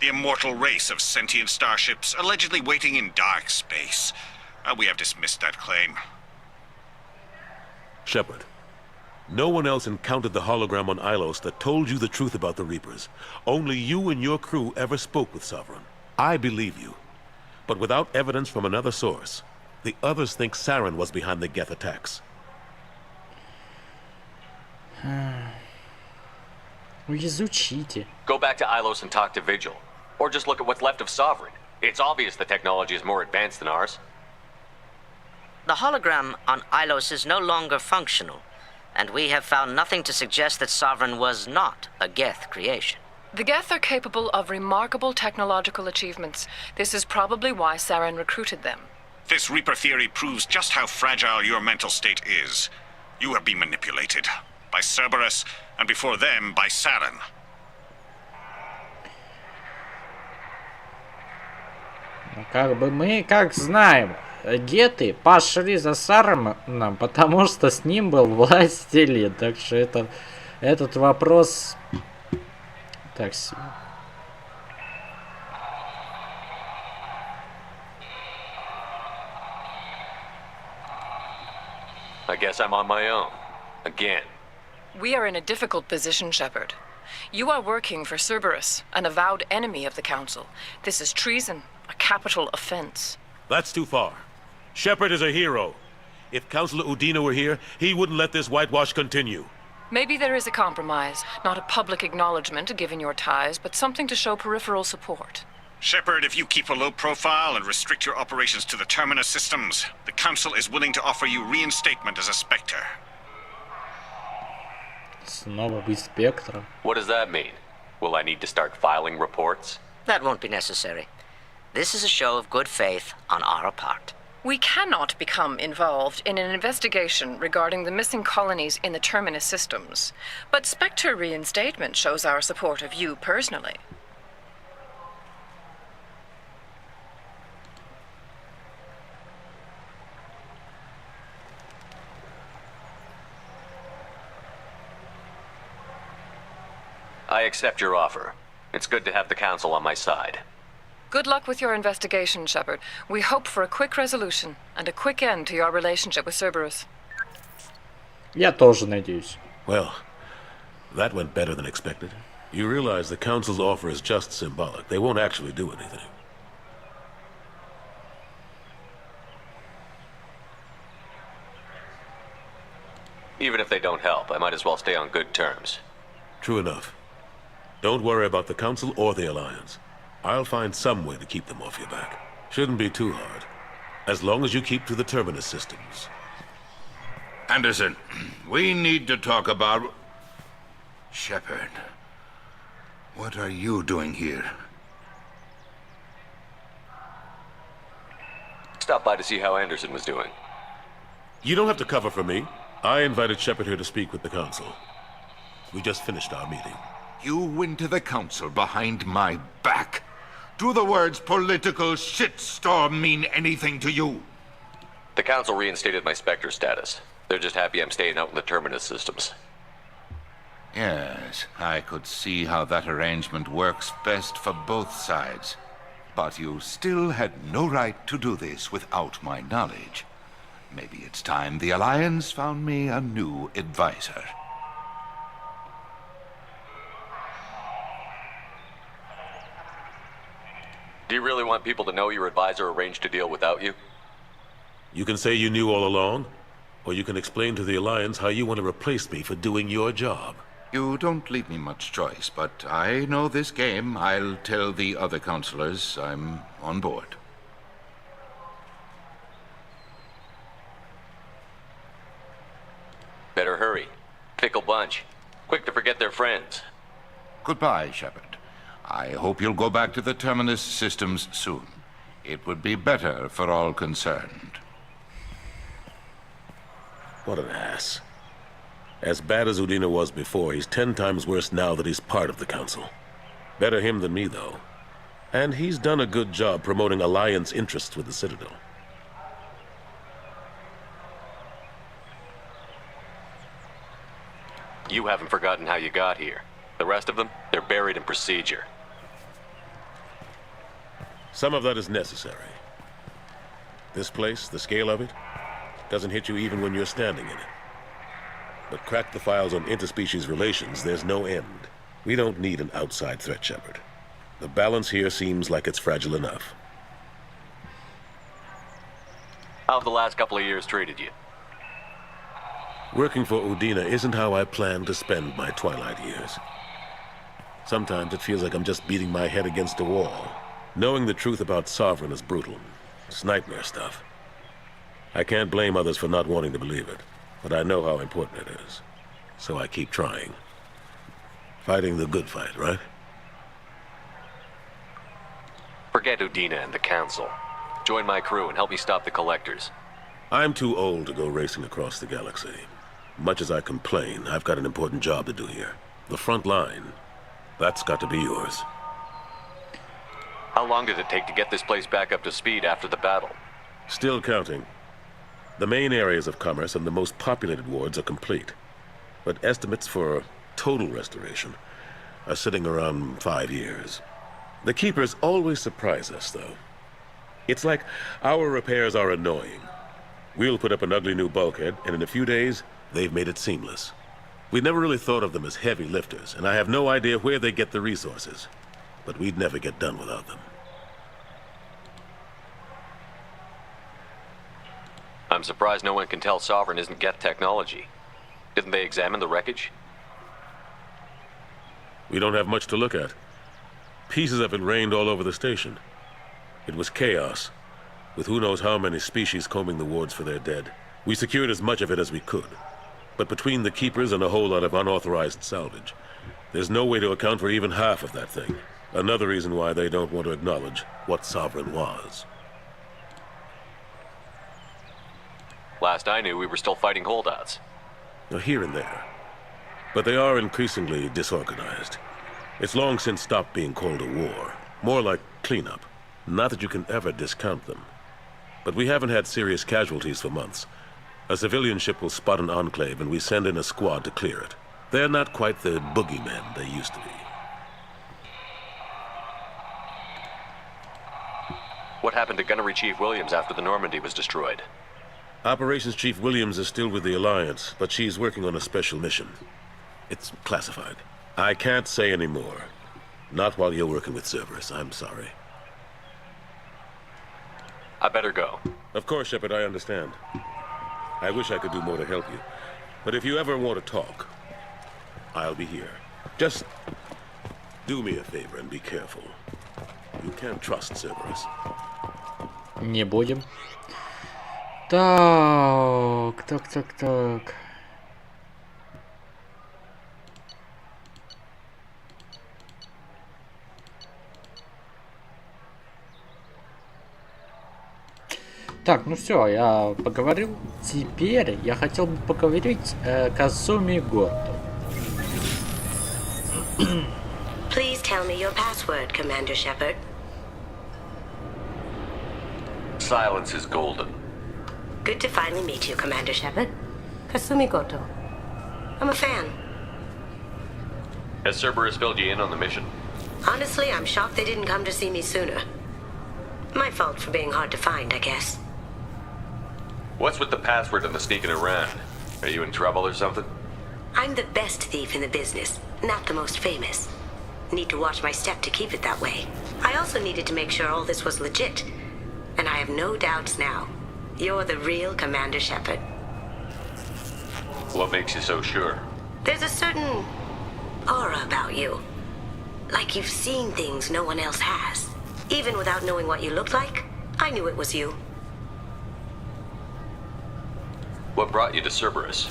The immortal race of sentient starships allegedly waiting in dark space. We have dismissed that claim. Shepard, no one else encountered the hologram on Ilos that told you the truth about the Reapers. Only you and your crew ever spoke with Sovereign. I believe you. But without evidence from another source, the others think Saren was behind the Geth attacks. Изучите. Go back to Ilos and talk to Vigil. Or just look at what's left of Sovereign. It's obvious the technology is more advanced than ours. The hologram on Ilos is no longer functional, and we have found nothing to suggest that Sovereign was not a Geth creation. The Geth are capable of remarkable technological achievements. This is probably why Saren recruited them. This Reaper theory proves just how fragile your mental state is. You have been manipulated. By Cerberus, and before them, by Saren. Как бы мы, как знаем, геты пошли за Сараном, потому что с ним был властелин. Так что этот вопрос... Так себе. I guess I'm on my own. Again. We are in a difficult position, Shepard. You are working for Cerberus, an avowed enemy of the Council. This is treason, a capital offense. That's too far. Shepard is a hero. If Councilor Udina were here, he wouldn't let this whitewash continue. Maybe there is a compromise. Not a public acknowledgement given your ties, but something to show peripheral support. Shepard, if you keep a low profile and restrict your operations to the Terminus systems, the Council is willing to offer you reinstatement as a Spectre. Снова быть спектром. What does that mean? Will I need to start filing reports? That won't be necessary. This is a show of good faith on our part. We cannot become involved in an investigation regarding the missing colonies in the Terminus systems, but Spectre reinstatement shows our support of you personally. I accept your offer. It's good to have the Council on my side. Good luck with your investigation, Shepard. We hope for a quick resolution and a quick end to your relationship with Cerberus. Я тоже надеюсь. Well, that went better than expected. You realize the Council's offer is just symbolic. They won't actually do anything. Even if they don't help, I might as well stay on good terms. True enough. Don't worry about the Council or the Alliance. I'll find some way to keep them off your back. Shouldn't be too hard. As long as you keep to the Terminus systems. Anderson, we need to talk about... Shepard, what are you doing here? Stop by to see how Anderson was doing. You don't have to cover for me. I invited Shepard here to speak with the Council. We just finished our meeting. You went to the Council behind my back. Do the words political shitstorm mean anything to you? The Council reinstated my Spectre status. They're just happy I'm staying out in the Terminus systems. Yes, I could see how that arrangement works best for both sides. But you still had no right to do this without my knowledge. Maybe it's time the Alliance found me a new advisor. Do you really want people to know your advisor arranged to deal without you? You can say you knew all along, or you can explain to the Alliance how you want to replace me for doing your job. You don't leave me much choice, but I know this game. I'll tell the other counselors I'm on board. Fickle bunch. Quick to forget their friends. Goodbye, Shepard. I hope you'll go back to the Terminus systems soon. It would be better for all concerned. What an ass. As bad as Udina was before, he's 10 times worse now that he's part of the Council. Better him than me, though. And he's done a good job promoting Alliance interests with the Citadel. You haven't forgotten how you got here. The rest of them, they're buried in procedure. Some of that is necessary. This place, the scale of it, doesn't hit you even when you're standing in it. But crack the files on interspecies relations, there's no end. We don't need an outside threat, Shepard. The balance here seems like it's fragile enough. How have the last couple of years treated you? Working for Udina isn't how I planned to spend my twilight years. Sometimes it feels like I'm just beating my head against a wall. Knowing the truth about Sovereign is brutal. It's nightmare stuff. I can't blame others for not wanting to believe it, but I know how important it is. So I keep trying. Fighting the good fight, right? Forget Udina and the Council. Join my crew and help me stop the Collectors. I'm too old to go racing across the galaxy. Much as I complain, I've got an important job to do here. The front line. That's got to be yours. How long did it take to get this place back up to speed after the battle? Still counting. The main areas of commerce and the most populated wards are complete. But estimates for total restoration are sitting around 5 years. The Keepers always surprise us, though. It's like our repairs are annoying. We'll put up an ugly new bulkhead, and in a few days, they've made it seamless. We never really thought of them as heavy lifters, and I have no idea where they get the resources. But we'd never get done without them. I'm surprised no one can tell Sovereign isn't Geth technology. Didn't they examine the wreckage? We don't have much to look at. Pieces of it rained all over the station. It was chaos, with who knows how many species combing the wards for their dead. We secured as much of it as we could. But between the Keepers and a whole lot of unauthorized salvage, there's no way to account for even half of that thing. Another reason why they don't want to acknowledge what Sovereign was. Last I knew, we were still fighting holdouts. Now, here and there. But they are increasingly disorganized. It's long since stopped being called a war. More like cleanup. Not that you can ever discount them. But we haven't had serious casualties for months. A civilian ship will spot an enclave and we send in a squad to clear it. They're not quite the boogeymen they used to be. What happened to Gunnery Chief Williams after the Normandy was destroyed? Operations Chief Williams is still with the Alliance, but she's working on a special mission. It's classified. I can't say any more. Not while you're working with Cerberus, I'm sorry. I better go. Of course, Shepard, I understand. I wish I could do more to help you. But if you ever want to talk, I'll be here. Just do me a favor and be careful. You can't trust Cerberus. Не будем. Так. Так, ну все, я поговорил. Теперь я хотел бы поговорить Казуми Гото. Please tell me your password, Commander Shepard. Silence is golden. Good to finally meet you, Commander Shepard. Kasumi Goto. I'm a fan. Has Cerberus filled you in on the mission? Honestly, I'm shocked they didn't come to see me sooner. My fault for being hard to find, I guess. What's with the password and the sneaking around? Are you in trouble or something? I'm the best thief in the business, not the most famous. Need to watch my step to keep it that way. I also needed to make sure all this was legit. And I have no doubts now. You're the real Commander Shepard. What makes you so sure? There's a certain aura about you. Like you've seen things no one else has. Even without knowing what you looked like, I knew it was you. What brought you to Cerberus?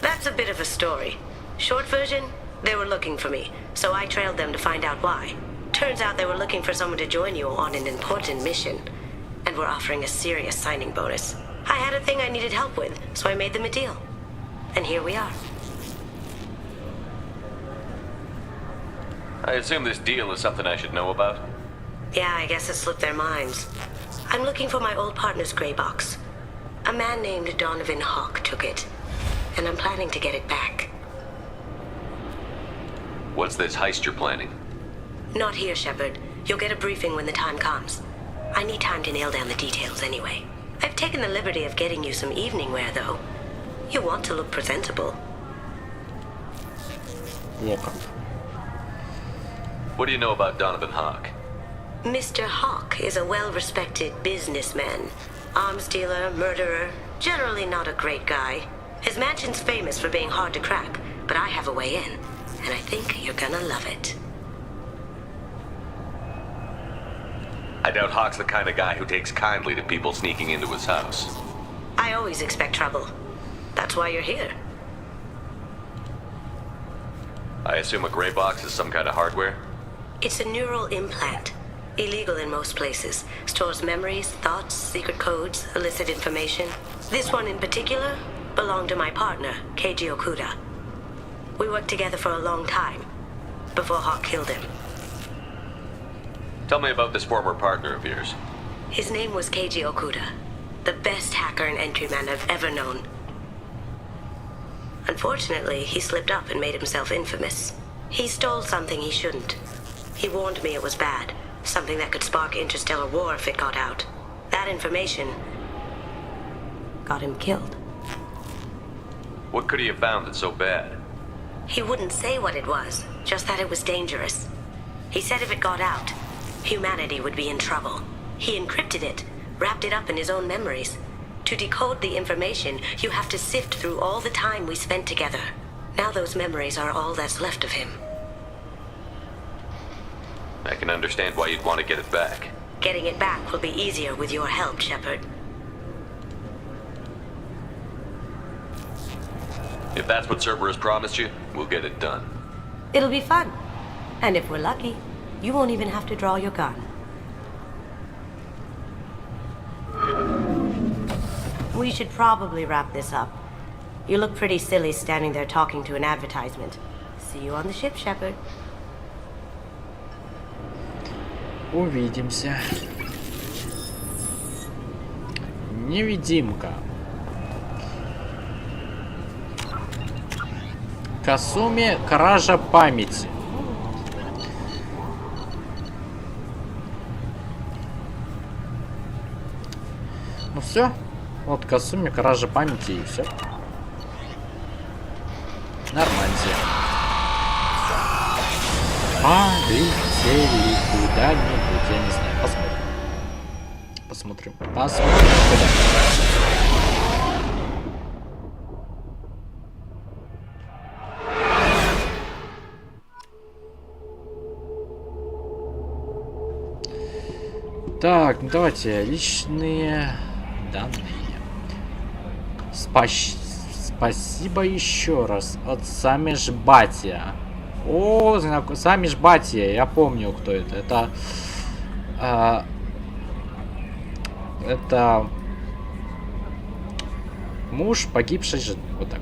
That's a bit of a story. Short version, they were looking for me, so I trailed them to find out why. Turns out they were looking for someone to join you on an important mission, and were offering a serious signing bonus. I had a thing I needed help with, so I made them a deal. And here we are. I assume this deal is something I should know about? Yeah, I guess it slipped their minds. I'm looking for my old partner's gray box. A man named Donovan Hawk took it, and I'm planning to get it back. What's this heist you're planning? Not here, Shepard. You'll get a briefing when the time comes. I need time to nail down the details anyway. I've taken the liberty of getting you some evening wear, though. You want to look presentable. Welcome. What do you know about Donovan Hawk? Mr. Hawk is a well-respected businessman. Arms dealer, murderer, generally not a great guy. His mansion's famous for being hard to crack, but I have a way in, and I think you're gonna love it. I doubt Hawk's the kind of guy who takes kindly to people sneaking into his house. I always expect trouble. That's why you're here. I assume a gray box is some kind of hardware? It's a neural implant. Illegal in most places. Stores memories, thoughts, secret codes, illicit information. This one in particular belonged to my partner, Keiji Okuda. We worked together for a long time, before Hawk killed him. Tell me about this former partner of yours. His name was Keiji Okuda, the best hacker and entryman I've ever known. Unfortunately, he slipped up and made himself infamous. He stole something he shouldn't. He warned me it was bad, something that could spark interstellar war if it got out. That information got him killed. What could he have found that's so bad? He wouldn't say what it was, just that it was dangerous. He said if it got out, humanity would be in trouble. He encrypted it, wrapped it up in his own memories. To decode the information, you have to sift through all the time we spent together. Now those memories are all that's left of him. I can understand why you'd want to get it back. Getting it back will be easier with your help, Shepard. If that's what Cerberus promised you, we'll get it done. It'll be fun. And if we're lucky, you won't even have to draw your gun. We should probably wrap this up. You look pretty silly standing there talking to an advertisement. See you on the ship, Shepard. Увидимся. Невидимка. Касуми, кража памяти. Ну все. Вот Касуми, кража памяти и все. Нормально. Полетели куда-нибудь, я не знаю. Посмотрим. Посмотрим куда. Так, давайте личные данные. Спасибо еще раз от Самиш Батия. О, Самиш Батия, я помню, кто это. Это муж погибшей жены. Вот так.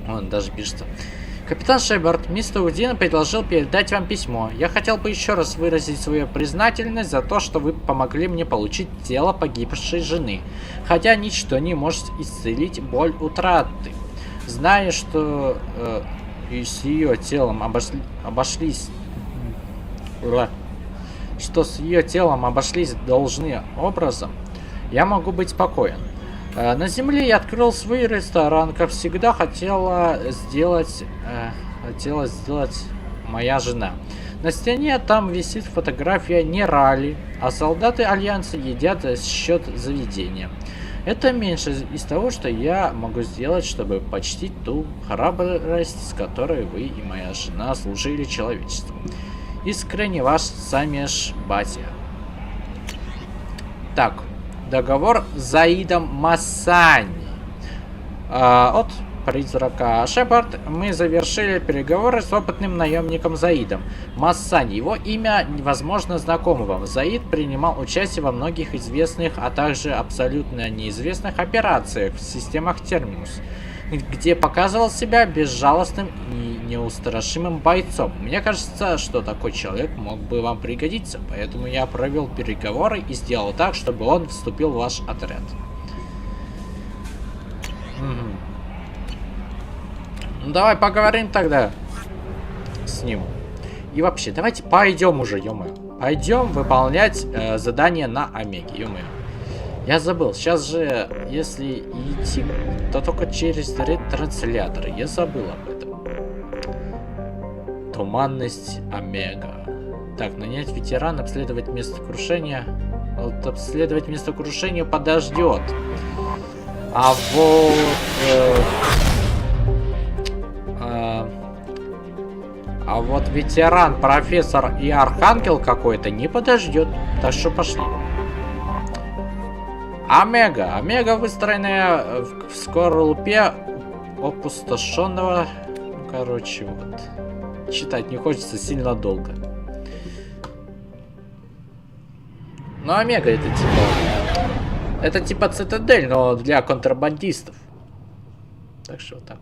Он даже пишется. Капитан Шепард, мистер Удина предложил передать вам письмо. Я хотел бы еще раз выразить свою признательность за то, что вы помогли мне получить тело погибшей жены. Хотя ничто не может исцелить боль утраты. Зная, что с ее телом обошлись должным образом, я могу быть спокоен. На земле я открыл свой ресторан, как всегда хотела сделать моя жена. На стене там висит фотография не ралли, а солдаты Альянса едят за счет заведения. Это меньше из того, что я могу сделать, чтобы почтить ту храбрость, с которой вы и моя жена служили человечеству. Искренне ваш Самиш Батия. Так. Договор с Заидом Масани. От призрака Шепард, мы завершили переговоры с опытным наемником Заидом Массани. Его имя, возможно, знакомо вам. Заид принимал участие во многих известных, а также абсолютно неизвестных операциях в системах Терминус, где показывал себя безжалостным и неустрашимым бойцом. Мне кажется, что такой человек мог бы вам пригодиться, поэтому я провел переговоры и сделал так, чтобы он вступил в ваш отряд. Ну давай поговорим тогда с ним. И вообще, давайте пойдем уже, ё-моё. Пойдем выполнять задание на Омеге, ё-моё. Я забыл, сейчас же, если идти, то только через ретрансляторы. Я забыл об этом. Туманность Омега. Так, нанять ветерана, обследовать место крушения. Вот обследовать место крушения подождет. А вот... А вот ветеран, профессор и архангел какой-то не подождет. Так что пошли. Омега. Омега, выстроенная в скорлупе опустошенного. Ну, короче, вот. Читать не хочется сильно долго. Но Омега это типа... Это типа цитадель, но для контрабандистов. Так что вот так.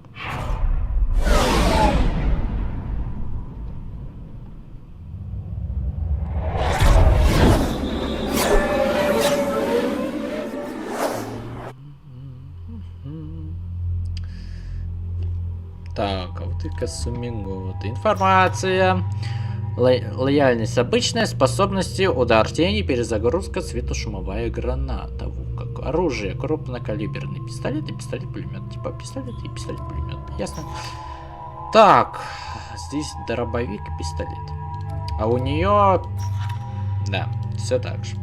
Так, а вот и Касумингот. Информация. Лояльность обычная, способности, удар тени, перезагрузка, светошумовая граната. Как оружие, крупнокалиберный пистолет и пистолет-пулемет. Типа пистолет и пистолет-пулемет. Ясно. Так, здесь дробовик и пистолет. А у нее... Да, все так же.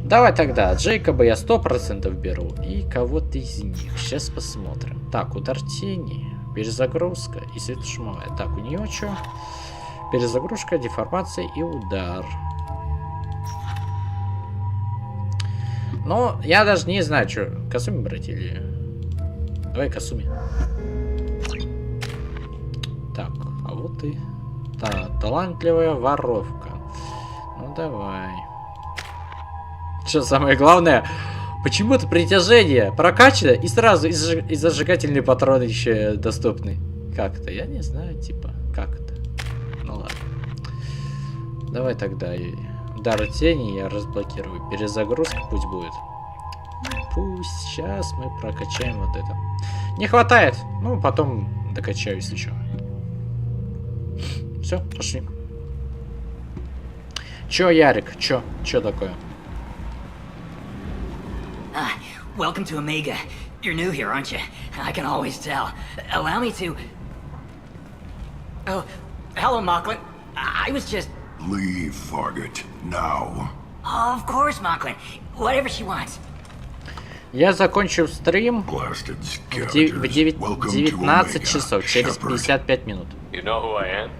Давай тогда, Джейкоба я 100% беру. И кого-то из них. Сейчас посмотрим. Так, удар тени, перезагрузка и светошумовая. Так, у нее что? Перезагрузка, деформация и удар. Ну, я даже не знаю, что. Касуми брать или... Давай Касуми. Так, а вот и... талантливая воровка. Ну, давай. Что самое главное, почему-то притяжение прокачано и сразу и зажигательные патроны еще доступны. Как-то, я не знаю, типа, как это. Ну ладно. Давай тогда и удар тени я разблокирую. Перезагрузка пусть будет. Пусть сейчас мы прокачаем вот это. Не хватает. Ну, потом докачаю, если что. Все, пошли. Чё, Ярик? Чё такое? Welcome to Omega. You're new here, aren't you? I can always tell. Allow me to... Oh, hello, Mocklin. I was just... Leave, Fargate. Now. Of course, Mocklin. Whatever she wants. Я закончу стрим в 19 часов, через 55 минут. You know who I am?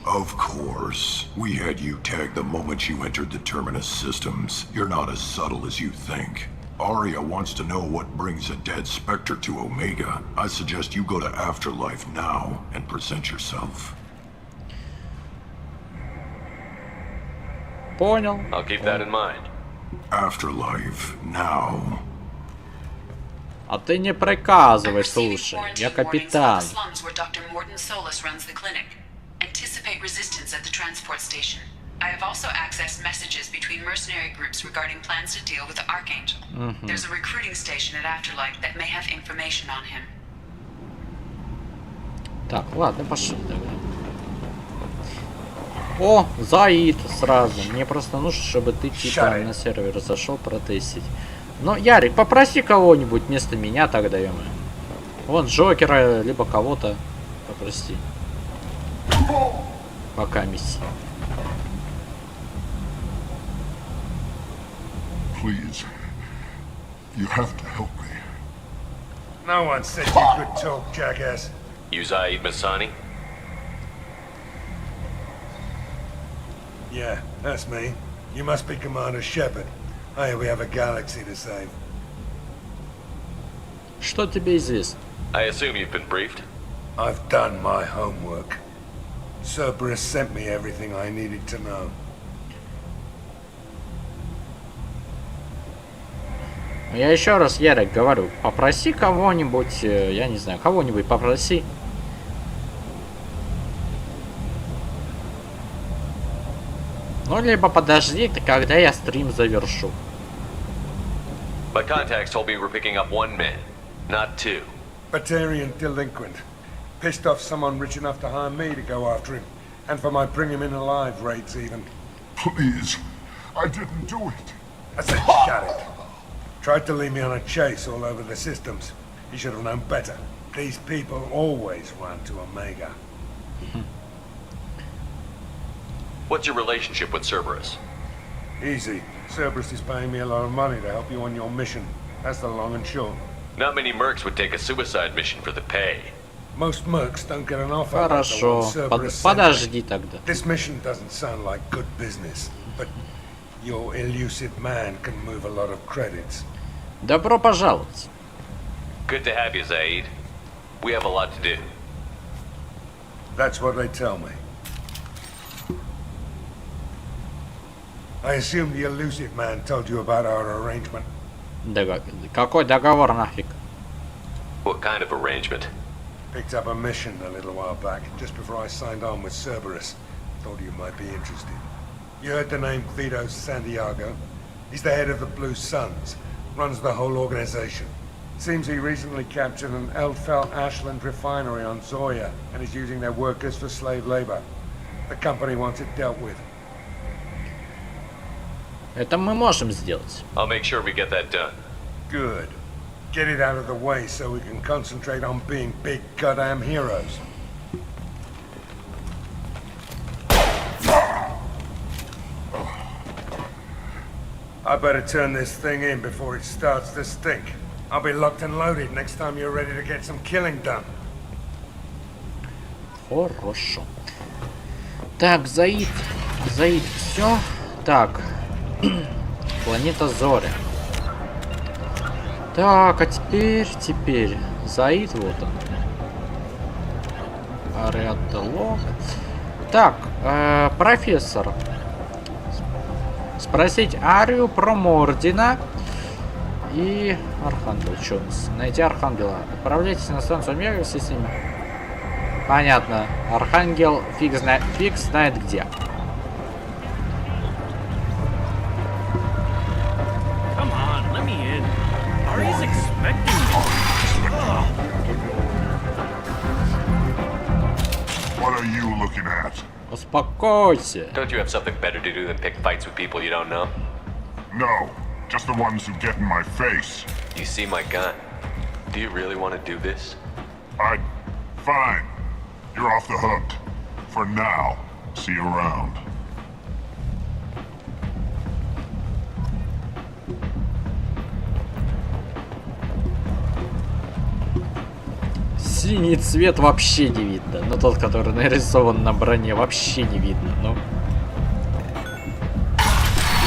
Of course. We had you tagged the moment you entered the Terminus systems. You're not as subtle as you think. Arya wants to know what brings a dead Spectre to Omega. I suggest you go to Afterlife now and present yourself. Понял. I'll keep that in mind. Afterlife now. А ты не приказывай, слушай. Я капитан. Anticipate resistance at the transport station. I have also accessed messages between mercenary groups regarding plans to deal with the Archangel. There's a recruiting station at Afterlife that may have information on him. Так, ладно, пошли тогда. О, Заид сразу. Мне просто нужно, чтобы ты типа на сервер зашел протестить. Но, Ярик, попроси кого-нибудь вместо меня тогда, ё-моё. Вон Джокера, либо кого-то попроси. Пока миссия. Please. You have to help me. No one said you could talk, jackass. You Zaid Masani? Yeah, that's me. You must be Commander Shepard. Hey, we have a galaxy to save. Что тебе известно? I assume you've been briefed? I've done my homework. Cerberus sent me everything I needed to know. Я еще раз, Ярик, говорю, попроси кого-нибудь, я не знаю, кого-нибудь попроси. Ну, либо подожди, когда я стрим завершу. My contacts told me we're picking up 1 man, not 2. Batarian delinquent. Pissed off someone rich enough to hire me to go after him. And for my bring him in alive rates even. Please, I didn't do it. I said shut it. Tried to lead me on a chase all over the systems. He should have known better. These people always run to Omega. What's your relationship with Cerberus? Easy. Cerberus is paying me a lot of money to help you on your mission. That's the long and short. Not many mercs would take a suicide mission for the pay. Most mercs don't get an offer. Хорошо. Подожди тогда. This mission doesn't sound like good business, but your elusive man can move a lot of credits. Добро пожаловать. Good to have you, Zaid. We have a lot to do. That's what they tell me. I assume the elusive man told you about our arrangement. Какой договор нафиг? What kind of arrangement? Picked up a mission a little while back, just before I signed on with Cerberus. Thought you might be interested. You heard the name Vito Santiago? He's the head of the Blue Suns, runs the whole organization. Seems he recently captured an Eldfell Ashland refinery on Zoya and is using their workers for slave labor. The company wants it dealt with. Это мы можем сделать. I'll make sure we get that done. Good. Get it out of the way so we can concentrate on being big goddamn heroes. I better turn this thing in before it starts to stink. I'll be locked and loaded next time you're ready to get some killing done. Хорошо. Так, Заид, все. Так. Планета Зоря. Так, а теперь Заид, вот он. Ариадолог. Так, профессор. Спросить Арию про Мордина и Архангел. Что у нас? Найти Архангела. Отправляйтесь на станцию Омега в системе. Понятно. Архангел фиг знает где. What are you looking at? Успокойся. Don't you have something better to do than pick fights with people you don't know? No, just the ones who get in my face. You see my gun. Do you really want to do this? Fine. You're off the hook. For now. See you around. Синий цвет вообще не видно. Но тот, который нарисован на броне, вообще не видно. Ну.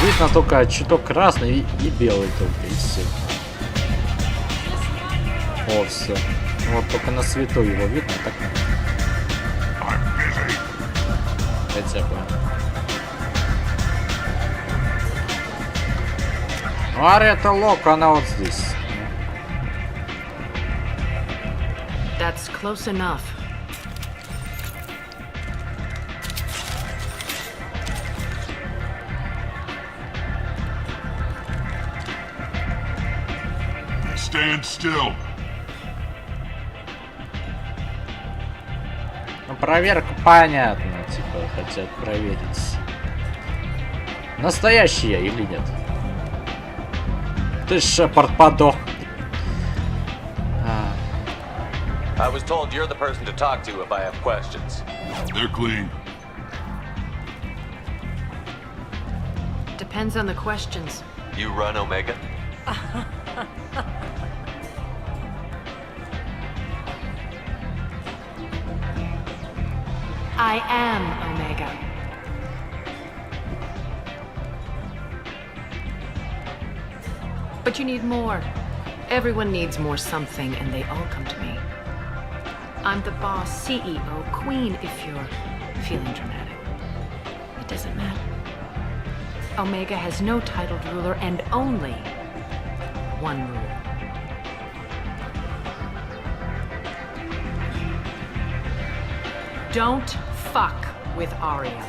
Видно только чуток красный и белый только, и все. О, все. Вот только на свету его видно, так нет. Это я понял. Ария Лок, она вот здесь. That's close enough. Stand still. Ну, проверка понятно, типа, хотят проверить. Настоящий я или нет? Ты, Шепард, подох. I was told you're the person to talk to if I have questions. They're clean. Depends on the questions. You run Omega? I am Omega. But you need more. Everyone needs more something, and they all come to me. I'm the boss, CEO, queen, if you're feeling dramatic. It doesn't matter. Omega has no titled ruler and only one rule. Don't fuck with Arya.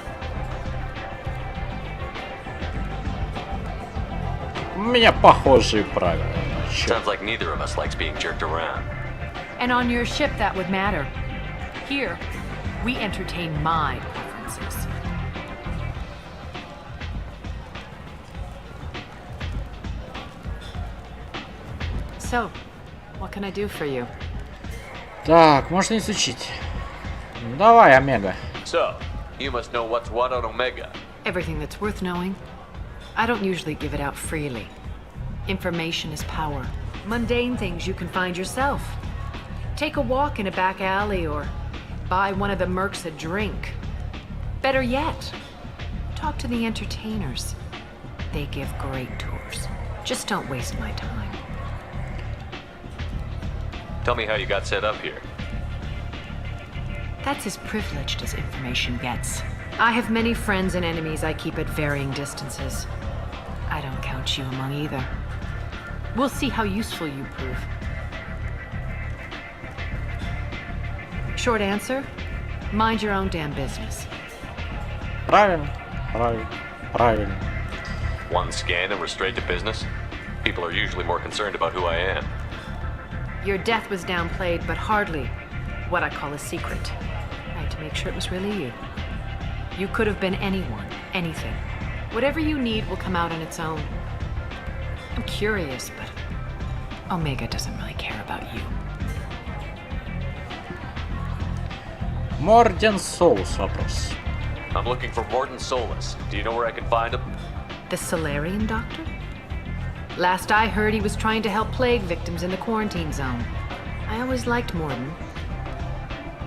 У меня похожие правила. Sounds like neither of us likes being jerked around. And on your ship, that would matter. Here, we entertain my preferences. So, what can I do for you? Так, можно изучить. Давай, Омега. So, you must know what's what on Omega. Everything that's worth knowing. I don't usually give it out freely. Information is power. Mundane things you can find yourself. Take a walk in a back alley or buy one of the mercs a drink. Better yet, talk to the entertainers. They give great tours. Just don't waste my time. Tell me how you got set up here. That's as privileged as information gets. I have many friends and enemies I keep at varying distances. I don't count you among either. We'll see how useful you prove. Short answer, mind your own damn business. Правильно, правильно, правильно. One scan and we're straight to business? People are usually more concerned about who I am. Your death was downplayed, but hardly what I call a secret. I had to make sure it was really you. You could have been anyone, anything. Whatever you need will come out on its own. I'm curious, but Omega doesn't really care about you. Морден Соус вопрос. I'm looking for Morton Solus. Do you know where I can find him? The Solarian doctor? Last I heard, he was trying to help plague victims in the quarantine zone. I always liked Morton.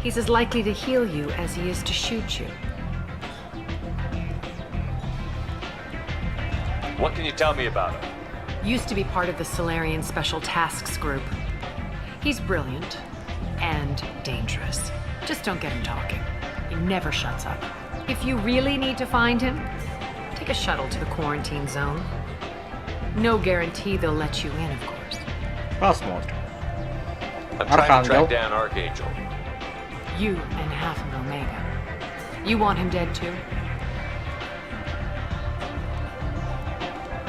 He's as likely to heal you as he is to shoot you. What can you tell me about him? Used to be part of the Solarian Special Tasks Group. He's brilliant and dangerous. Just don't get him talking. He never shuts up. If you really need to find him, take a shuttle to the quarantine zone. No guarantee they'll let you in, of course. Посмотрим. I'm trying to track down Archangel. You and half of Omega. You want him dead too?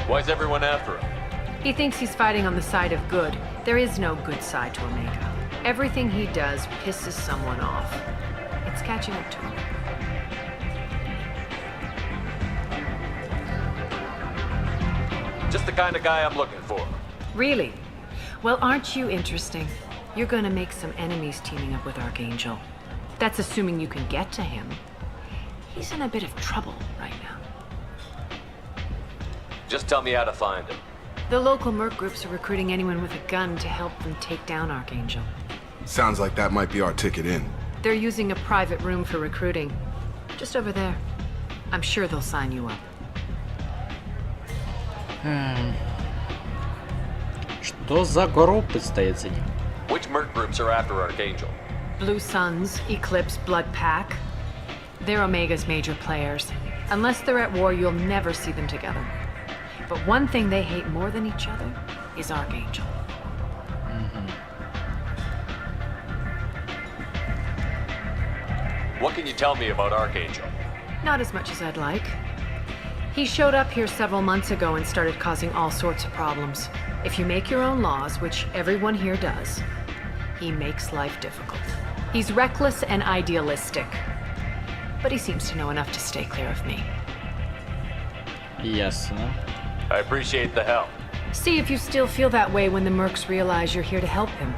Why's everyone after him? He thinks he's fighting on the side of good. There is no good side to Omega. Everything he does pisses someone off. It's catching up to him. Just the kind of guy I'm looking for. Really? Well, aren't you interesting? You're gonna make some enemies teaming up with Archangel. That's assuming you can get to him. He's in a bit of trouble right now. Just tell me how to find him. The local merc groups are recruiting anyone with a gun to help them take down Archangel. Sounds like that might be our ticket in. They're using a private room for recruiting. Just over there. I'm sure they'll sign you up. Что за группы стоят за ним? Which merc groups are after Archangel? Blue Suns, Eclipse, Blood Pack. They're Omega's major players. Unless they're at war, you'll never see them together. But one thing they hate more than each other is Archangel. What can you tell me about Archangel? Not as much as I'd like. He showed up here several months ago and started causing all sorts of problems. If you make your own laws, which everyone here does, he makes life difficult. He's reckless and idealistic. But he seems to know enough to stay clear of me. Ясно. I appreciate the help. See if you still feel that way when the mercs realize you're here to help him.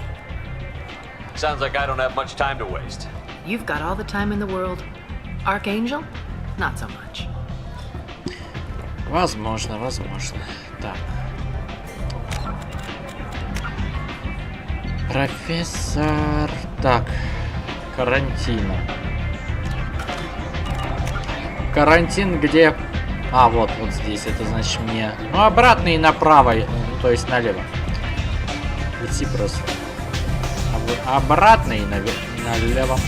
Sounds like I don't have much time to waste. You've got all the time in the world. Archangel? Not so much. Возможно, возможно. Так. Профессор... Так. Карантина. Карантин где... А, вот здесь. Это значит мне... Ну, обратно и направо. То есть налево. Идти просто. обратно и налево.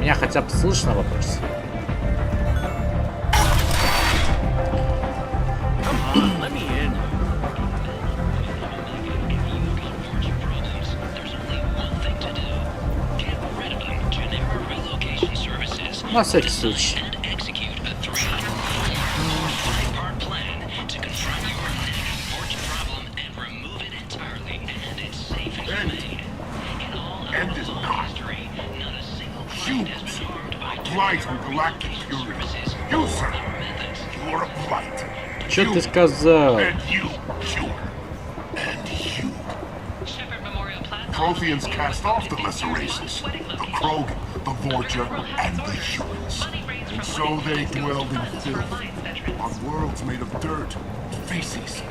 Меня хотя бы слышно вопрос. На всякий случай. Что ты сказал? Protheans cast off the lesser races, the Krogan, the Vorja, and the humans. And so they dwelled in filth, on worlds made of dirt, feces.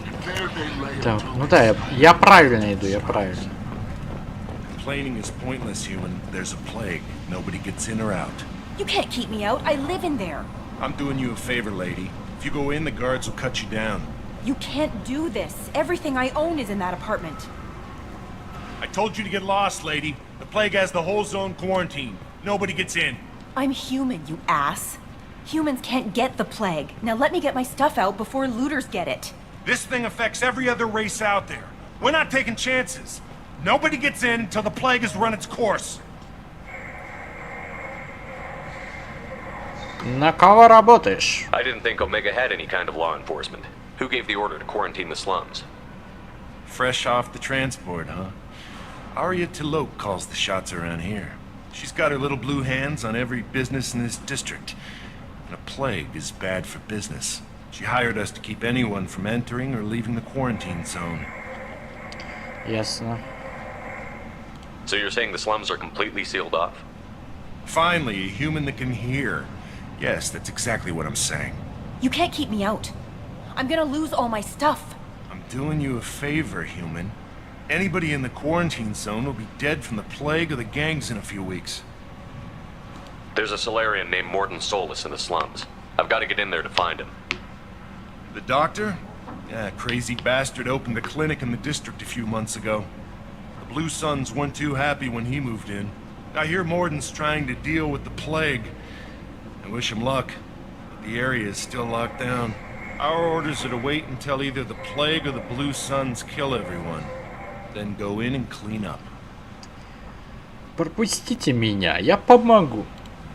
And there they lay. Так, ну да, я правильно иду, я правильно. Complaining is pointless, human. There's a plague. Nobody gets in or out. You can't keep me out. I live in there. I'm doing you a favor, lady. If you go in, the guards will cut you down. You can't do this. Everything I own is in that apartment. I told you to get lost, lady. The plague has the whole zone quarantined. Nobody gets in. I'm human, you ass. Humans can't get the plague. Now let me get my stuff out before looters get it. This thing affects every other race out there. We're not taking chances. Nobody gets in until the plague has run its course. На кого работаешь? I didn't think Omega had any kind of law enforcement. Who gave the order to quarantine the slums? Fresh off the transport, huh? Arya Tiloke calls the shots around here. She's got her little blue hands on every business in this district. And a plague is bad for business. She hired us to keep anyone from entering or leaving the quarantine zone. Ясно. So you're saying the slums are completely sealed off? Finally, a human that can hear. Yes, that's exactly what I'm saying. You can't keep me out. I'm gonna lose all my stuff. I'm doing you a favor, human. Anybody in the quarantine zone will be dead from the plague or the gangs in a few weeks. There's a Solarian named Morton Solus in the slums. I've got to get in there to find him. The doctor? Yeah, crazy bastard opened a clinic in the district a few months ago. The Blue Suns weren't too happy when he moved in. I hear Morton's trying to deal with the plague. I wish him luck, but the area is still locked down. Our orders are to wait until either the plague or the Blue Suns kill everyone. Then go in and clean up. Пропустите меня, я помогу.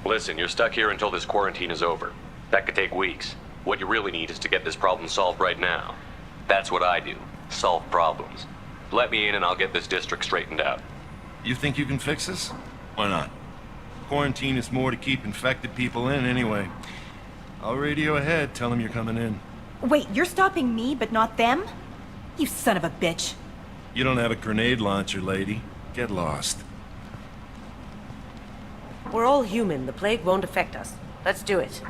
Listen, you're stuck here until this quarantine is over. That could take weeks. What you really need is to get this problem solved right now. That's what I do. Solve problems. Let me in and I'll get this district straightened out. You think you can fix this? Why not? Quarantine is more to keep infected people in anyway. I'll radio ahead, tell them you're coming in. Wait, you're stopping me, but not them? You son of a bitch. You don't have a grenade launcher, lady. Get lost. We're all human. The plague won't affect us. Let's do it.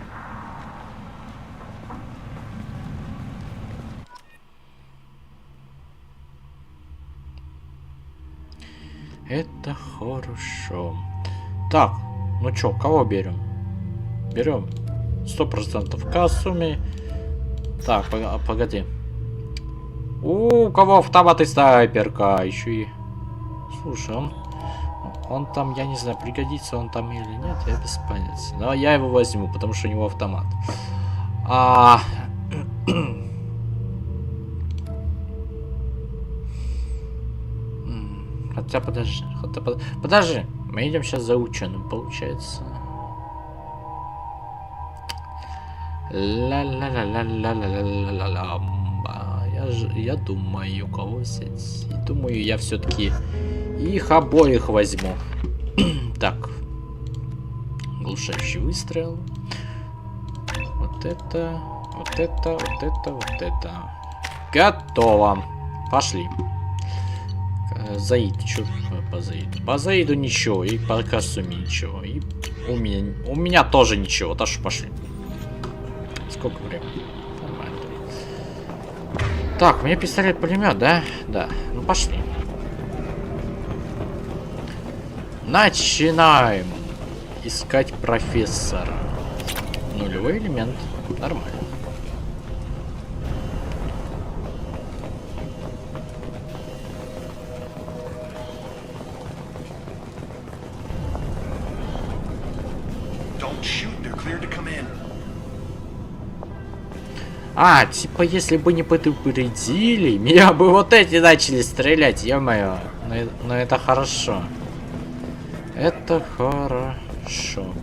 Это хорошо. Так, ну чё, кого берем? Берем 100% Касуми. Так, погоди. У кого автомат и снайперка? Еще и... Слушай, он там, я не знаю, пригодится он там или нет, я без понятия. Но я его возьму, потому что у него автомат. Хотя подожди, подожди. Мы идем сейчас за ученым, получается. Я думаю, кого взять. Думаю, я все-таки их обоих возьму. Так. Глушающий выстрел. Вот это. Вот это. Вот это. Вот это. Готово. Пошли. Заид, что по Заиду? По Заиду ничего, и по Касуми ничего. И у меня тоже ничего. Так что пошли. Сколько времени? Нормально. Так, у меня пистолет-пулемет, да? Да. Ну пошли. Начинаем искать профессора. Нулевой элемент. Нормально. А, типа, если бы не предупредили, меня бы вот эти начали стрелять, ё-моё. Но это хорошо. Это хорошо.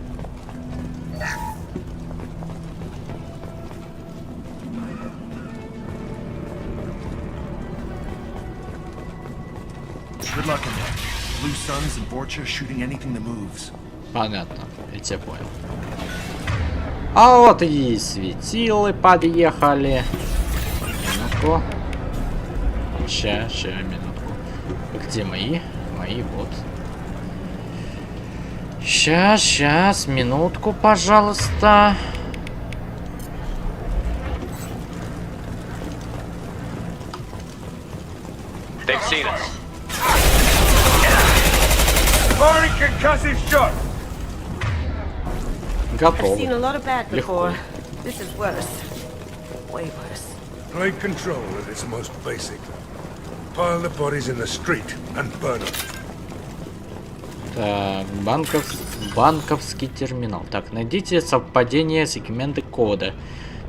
Good luck in there. Blue Suns and Vorcha shooting anything that moves. Понятно, я тебя понял. А вот и светилы подъехали. Минутку. Ща, минутку. Где мои? Мои, вот. Сейчас, минутку, пожалуйста. They've seen us. Firing concussive shot. I've seen a lot of bad before. This is worse. Way worse. Plague control at its most basic. Pile the bodies in the street and burn them. Так, банковский терминал. Так, найдите совпадение сегменты кода.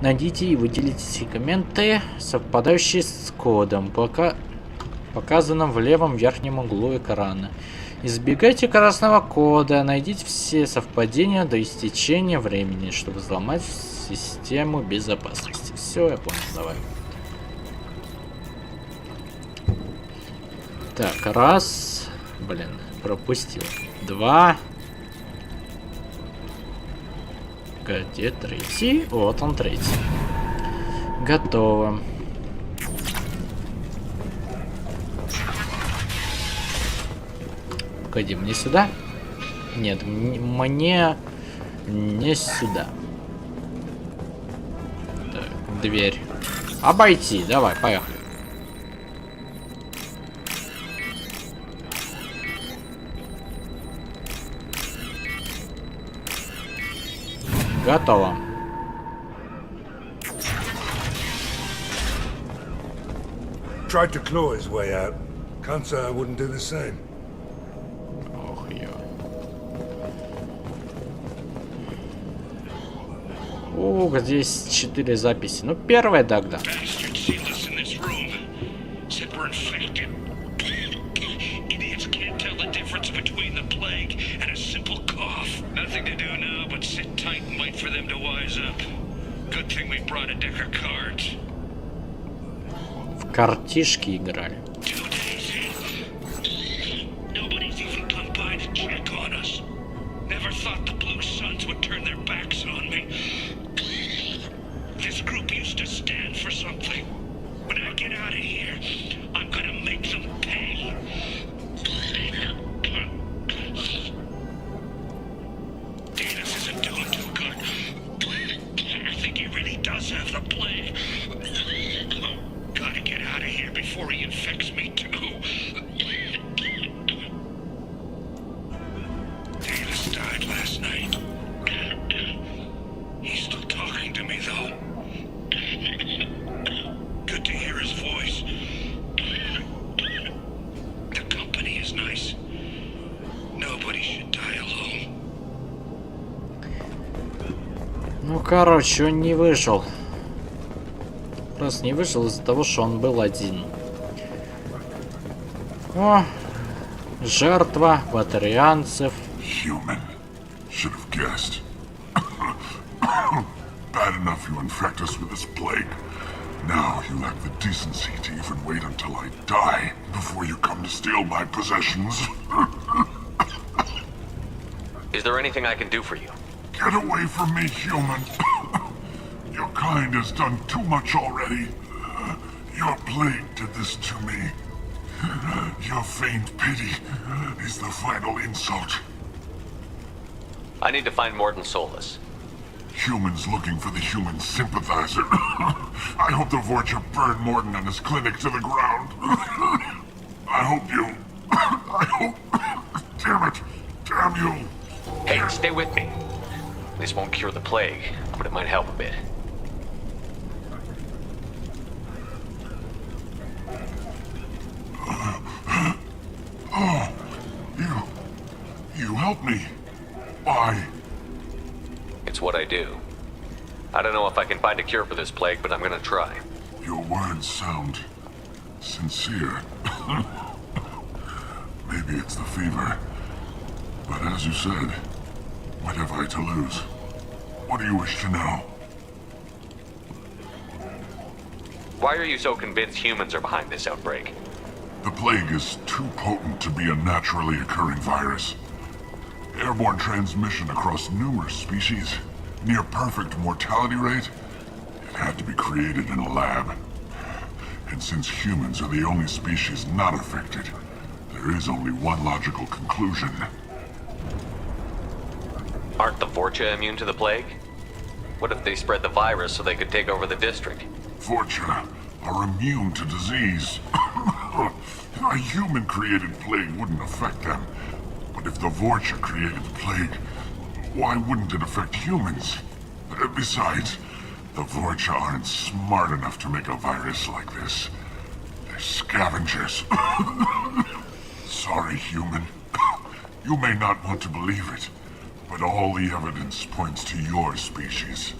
Найдите и выделите сегменты, совпадающие с кодом, показанным в левом верхнем углу экрана. Избегайте красного кода. Найдите все совпадения до истечения времени, чтобы взломать систему безопасности. Все, я понял, давай. Так, раз. Блин, пропустил. Два. Где третий? Вот он, третий. Готово. Погоди, мне сюда? Нет, мне не сюда. Так, дверь. Обойти, давай, поехали. Готово. Tried to claw his way out. Can't say I wouldn't do the same. Ох, ё. Ух, здесь 4 записи. Ну, первая тогда. В картишки играли. Ну, короче, он не вышел. Просто не вышел из-за того, что он был один. О, жертва ватарианцев. Human. Should have guessed. Bad enough you infect us with this plague. Now you lack the decency to even wait until I die before you come to steal my possessions. Is there anything I can do for you? Get away from me, human. Your kind has done too much already. Your plague did this to me. Your feigned pity is the final insult. I need to find Morton Solus. Humans looking for the human sympathizer. I hope the Vorcha burned Morton and his clinic to the ground. I hope you... I hope... Damn it. Damn you. Hey, stay with me. This won't cure the plague, but it might help a bit. Oh, you helped me. Why? It's what I do. I don't know if I can find a cure for this plague, but I'm gonna try. Your words sound sincere. Maybe it's the fever. But as you said, what have I to lose? What do you wish to know? Why are you so convinced humans are behind this outbreak? The plague is too potent to be a naturally occurring virus. Airborne transmission across numerous species, near perfect mortality rate. It had to be created in a lab. And since humans are the only species not affected, there is only one logical conclusion. Aren't the Vorcha immune to the plague? What if they spread the virus so they could take over the district? Vorcha are immune to disease. A human-created plague wouldn't affect them. But if the Vorcha created the plague, why wouldn't it affect humans? Besides, the Vorcha aren't smart enough to make a virus like this. They're scavengers. Sorry, human. You may not want to believe it, but all the evidence points to your species.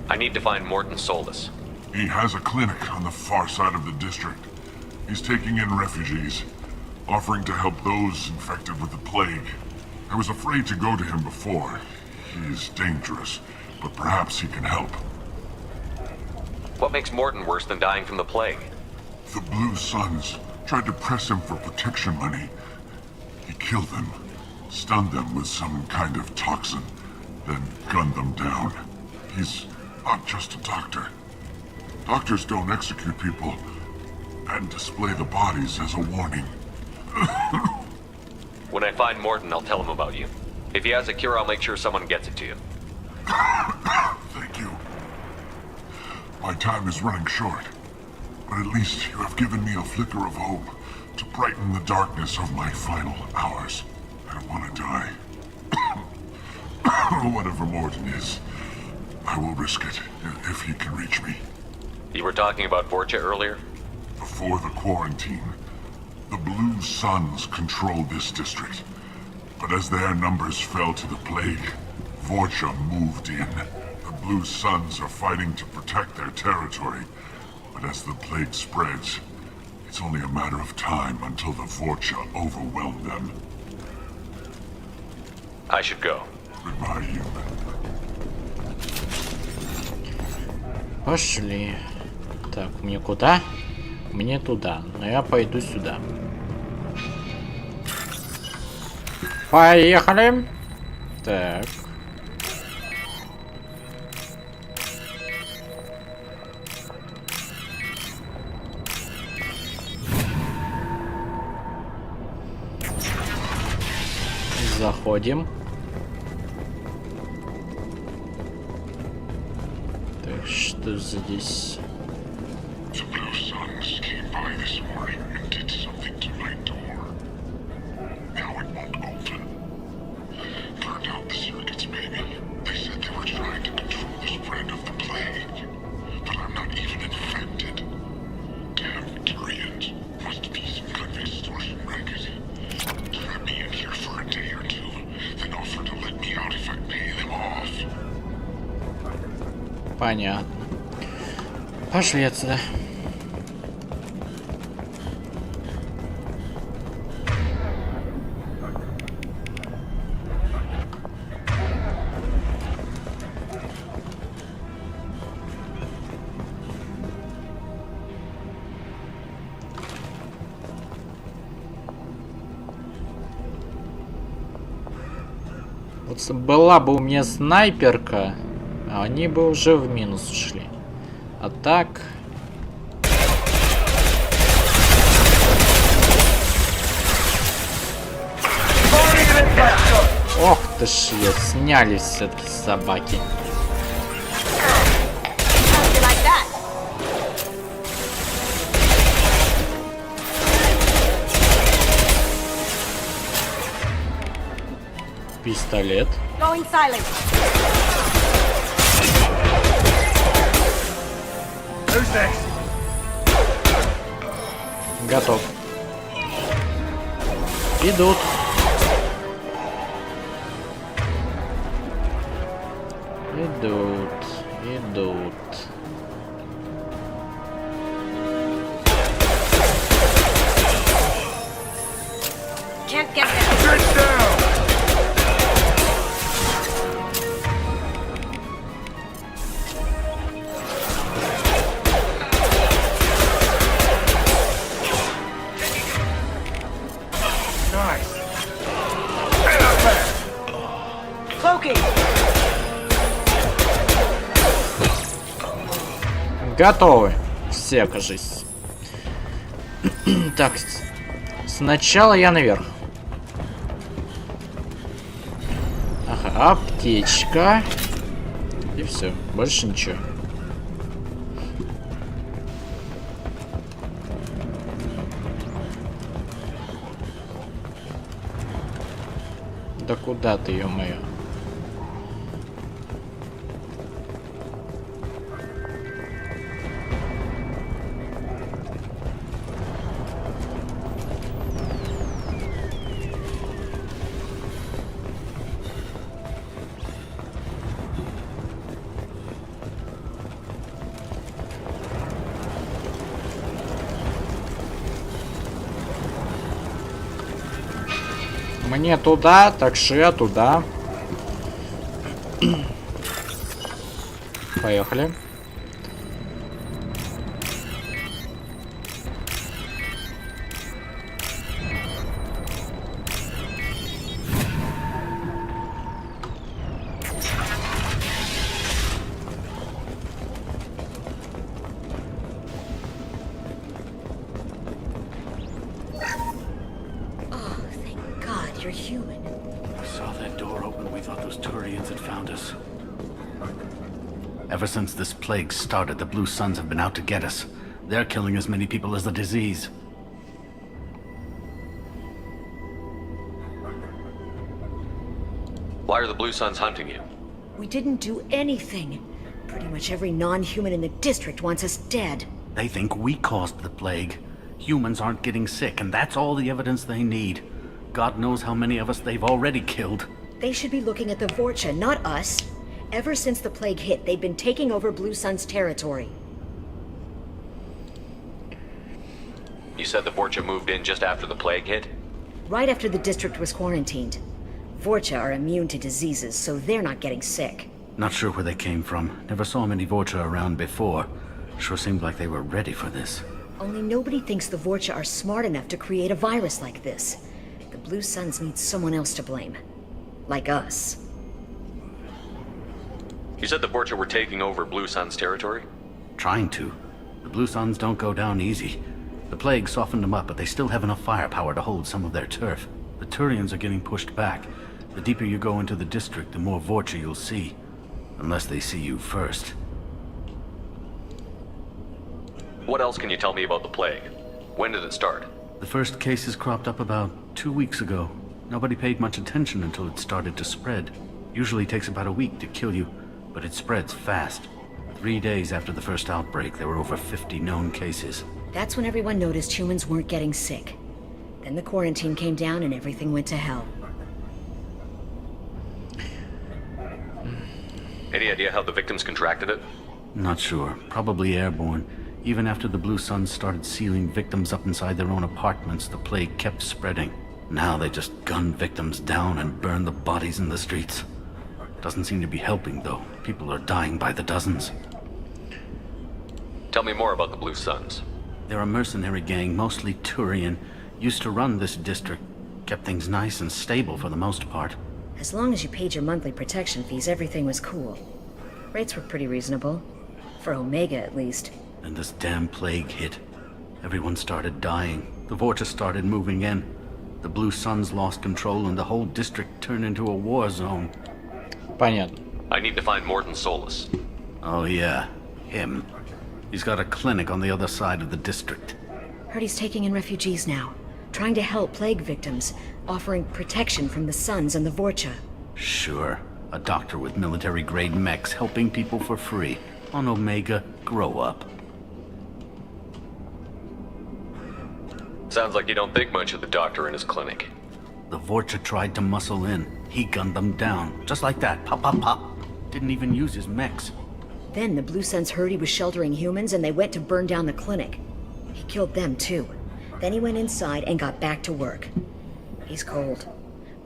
I need to find Morton Solus. He has a clinic on the far side of the district. He's taking in refugees, offering to help those infected with the plague. I was afraid to go to him before. He is dangerous, but perhaps he can help. What makes Morton worse than dying from the plague? The Blue Suns tried to press him for protection money. He killed them, stunned them with some kind of toxin, then gunned them down. He's not just a doctor. Doctors don't execute people and display the bodies as a warning. When I find Morton, I'll tell him about you. If he has a cure, I'll make sure someone gets it to you. Thank you. My time is running short, but at least you have given me a flicker of hope to brighten the darkness of my final hours. I don't want to die. Whatever Morton is, I will risk it if he can reach me. You were talking about Vorcha earlier? Before the quarantine, the Blue Suns controlled this district. But as their numbers fell to the plague, Vorcha moved in. The Blue Suns are fighting to protect their territory. But as the plague spreads, it's only a matter of time until the Vorcha overwhelm them. I should go. Goodbye, human. Пошли. Так, мне куда? Мне туда. Но я пойду сюда. Поехали. Так. Заходим. Так, что здесь? Понятно. Пошли отсюда. Вот была бы у меня снайперка, они бы уже в минус ушли. А так... Ох ты ж, снялись все-таки собаки. Пистолет. Going silent. Who's next? Готов. Идут. Идут. Can't get there. Get down! Nice. Get up there! Cloaking. Готовы. Все, кажись. Так, сначала я наверх. Ага, аптечка. И все, больше ничего. Да куда ты, ё-моё? Мне туда, так что я туда. Поехали. You're human. We saw that door open. We thought those Turians had found us. Ever since this plague started, the Blue Suns have been out to get us. They're killing as many people as the disease. Why are the Blue Suns hunting you? We didn't do anything. Pretty much every non-human in the district wants us dead. They think we caused the plague. Humans aren't getting sick, and that's all the evidence they need. God knows how many of us they've already killed. They should be looking at the Vorcha, not us. Ever since the plague hit, they've been taking over Blue Sun's territory. You said the Vorcha moved in just after the plague hit? Right after the district was quarantined. Vorcha are immune to diseases, so they're not getting sick. Not sure where they came from. Never saw many Vorcha around before. Sure seemed like they were ready for this. Only nobody thinks the Vorcha are smart enough to create a virus like this. The Blue Suns need someone else to blame. Like us. You said the Vorcha were taking over Blue Sun's territory? Trying to. The Blue Suns don't go down easy. The plague softened them up, but they still have enough firepower to hold some of their turf. The Turians are getting pushed back. The deeper you go into the district, the more Vorcha you'll see. Unless they see you first. What else can you tell me about the plague? When did it start? The first cases cropped up about 2 weeks ago. Nobody paid much attention until it started to spread. Usually takes about a week to kill you, but it spreads fast. 3 days after the first outbreak, there were over 50 known cases. That's when everyone noticed humans weren't getting sick. Then the quarantine came down and everything went to hell. Any idea how the victims contracted it? Not sure. Probably airborne. Even after the Blue Suns started sealing victims up inside their own apartments, the plague kept spreading. Now they just gun victims down and burn the bodies in the streets. Doesn't seem to be helping, though. People are dying by the dozens. Tell me more about the Blue Suns. They're a mercenary gang, mostly Turian. Used to run this district. Kept things nice and stable for the most part. As long as you paid your monthly protection fees, everything was cool. Rates were pretty reasonable. For Omega, at least. Then this damn plague hit. Everyone started dying. The Vorcha started moving in. The Blue Suns lost control and the whole district turned into a war zone. Понятно. I need to find Morton Solus. Oh yeah, him. He's got a clinic on the other side of the district. Heard he's taking in refugees now. Trying to help plague victims. Offering protection from the Suns and the Vorcha. Sure. A doctor with military-grade mechs helping people for free. On Omega, grow up. Sounds like you don't think much of the doctor in his clinic. The Vorcha tried to muscle in. He gunned them down. Just like that. Pop, pop, pop. Didn't even use his mechs. Then the Blue Suns heard he was sheltering humans and they went to burn down the clinic. He killed them too. Then he went inside and got back to work. He's cold.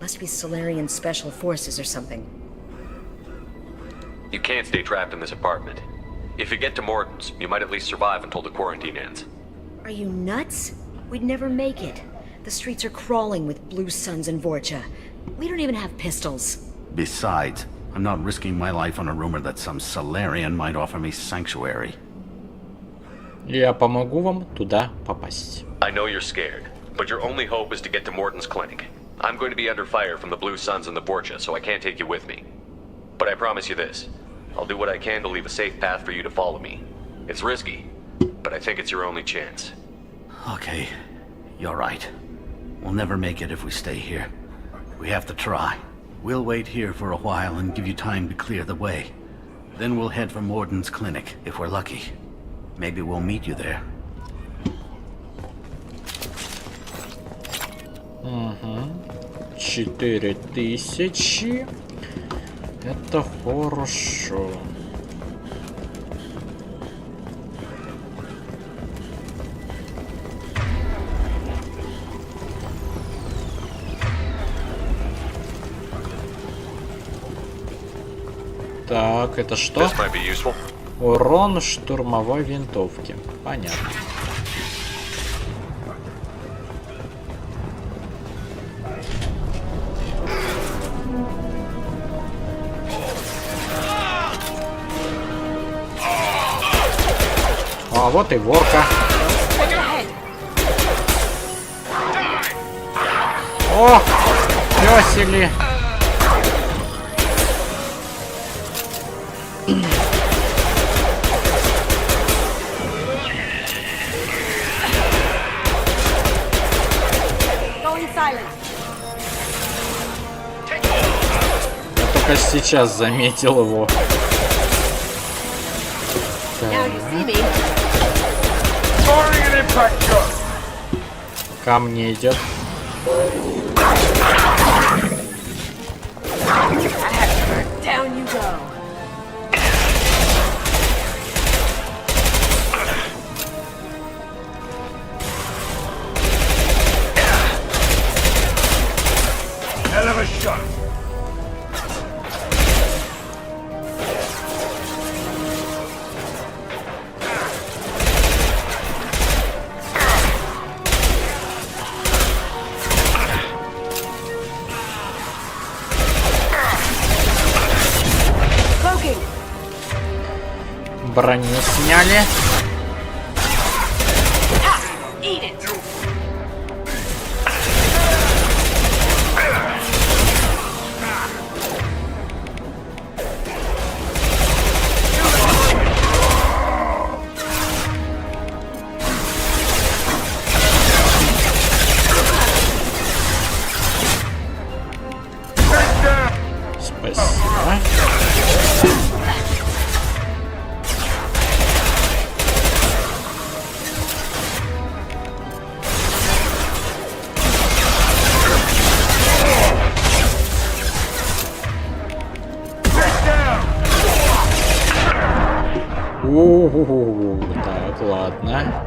Must be Solarian Special Forces or something. You can't stay trapped in this apartment. If you get to Morton's, you might at least survive until the quarantine ends. Are you nuts? We'd never make it. The streets are crawling with Blue Suns and Vorcha. We don't even have pistols. Besides, I'm not risking my life on a rumor that some Solarian might offer me sanctuary. Я помогу вам туда попасть. I know you're scared, but your only hope is to get to Morton's clinic. I'm going to be under fire from the Blue Suns and the Vorcha, so I can't take you with me. But I promise you this. I'll do what I can to leave a safe path for you to follow me. It's risky, but I think it's your only chance. Okay, you're right. We'll never make it if we stay here. We have to try. We'll wait here for a while and give you time to clear the way. Then we'll head for Morden's clinic, if we're lucky. Maybe we'll meet you there. Угу. 4000. Это хорошо. Так, это что? Урон штурмовой винтовки. Понятно. А вот и ворка. О, пёсели. Я только сейчас заметил его. Ко мне идет. Down you go. Hell of a shot. Броню сняли. Спасибо. Так, ладно.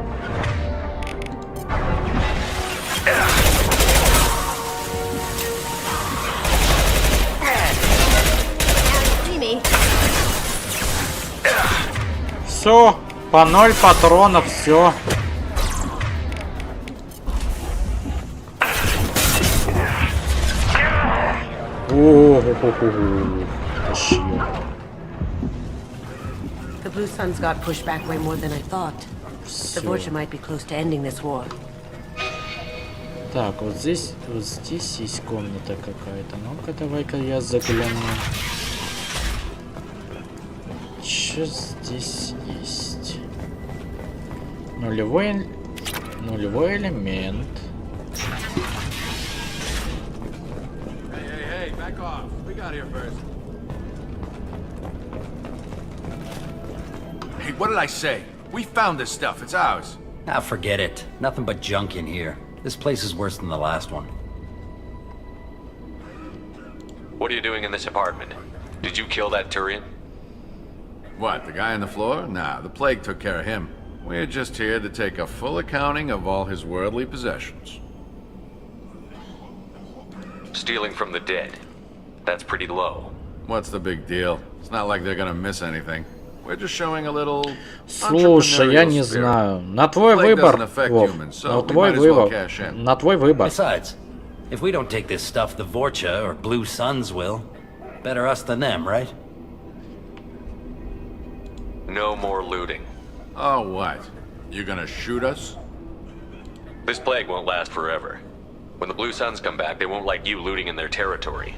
Все, по 0 патронов, все. The Blue Suns got pushed back way more than I thought. The Vorcha might be close to ending this war. Так, вот здесь есть комната какая-то. Ну-ка, давай-ка я загляну. Что здесь есть? Нулевой элемент. out here first. Hey, what did I say? We found this stuff. It's ours. Ah, forget it. Nothing but junk in here. This place is worse than the last one. What are you doing in this apartment? Did you kill that Turian? What, the guy on the floor? Nah, the plague took care of him. We're just here to take a full accounting of all his worldly possessions. Stealing from the dead. That's pretty low. What's the big deal? It's not like they're gonna miss anything. We're just showing a little Слушай, я не знаю. На твой выбор. Вов. На твой выбор. На твой выбор. Besides, if we don't take this stuff, the Vorcha or Blue Suns will. Better us than them, right? No more looting. Oh, what? You gonna shoot us? This plague won't last forever. When the Blue Suns come back, they won't like you looting in their territory.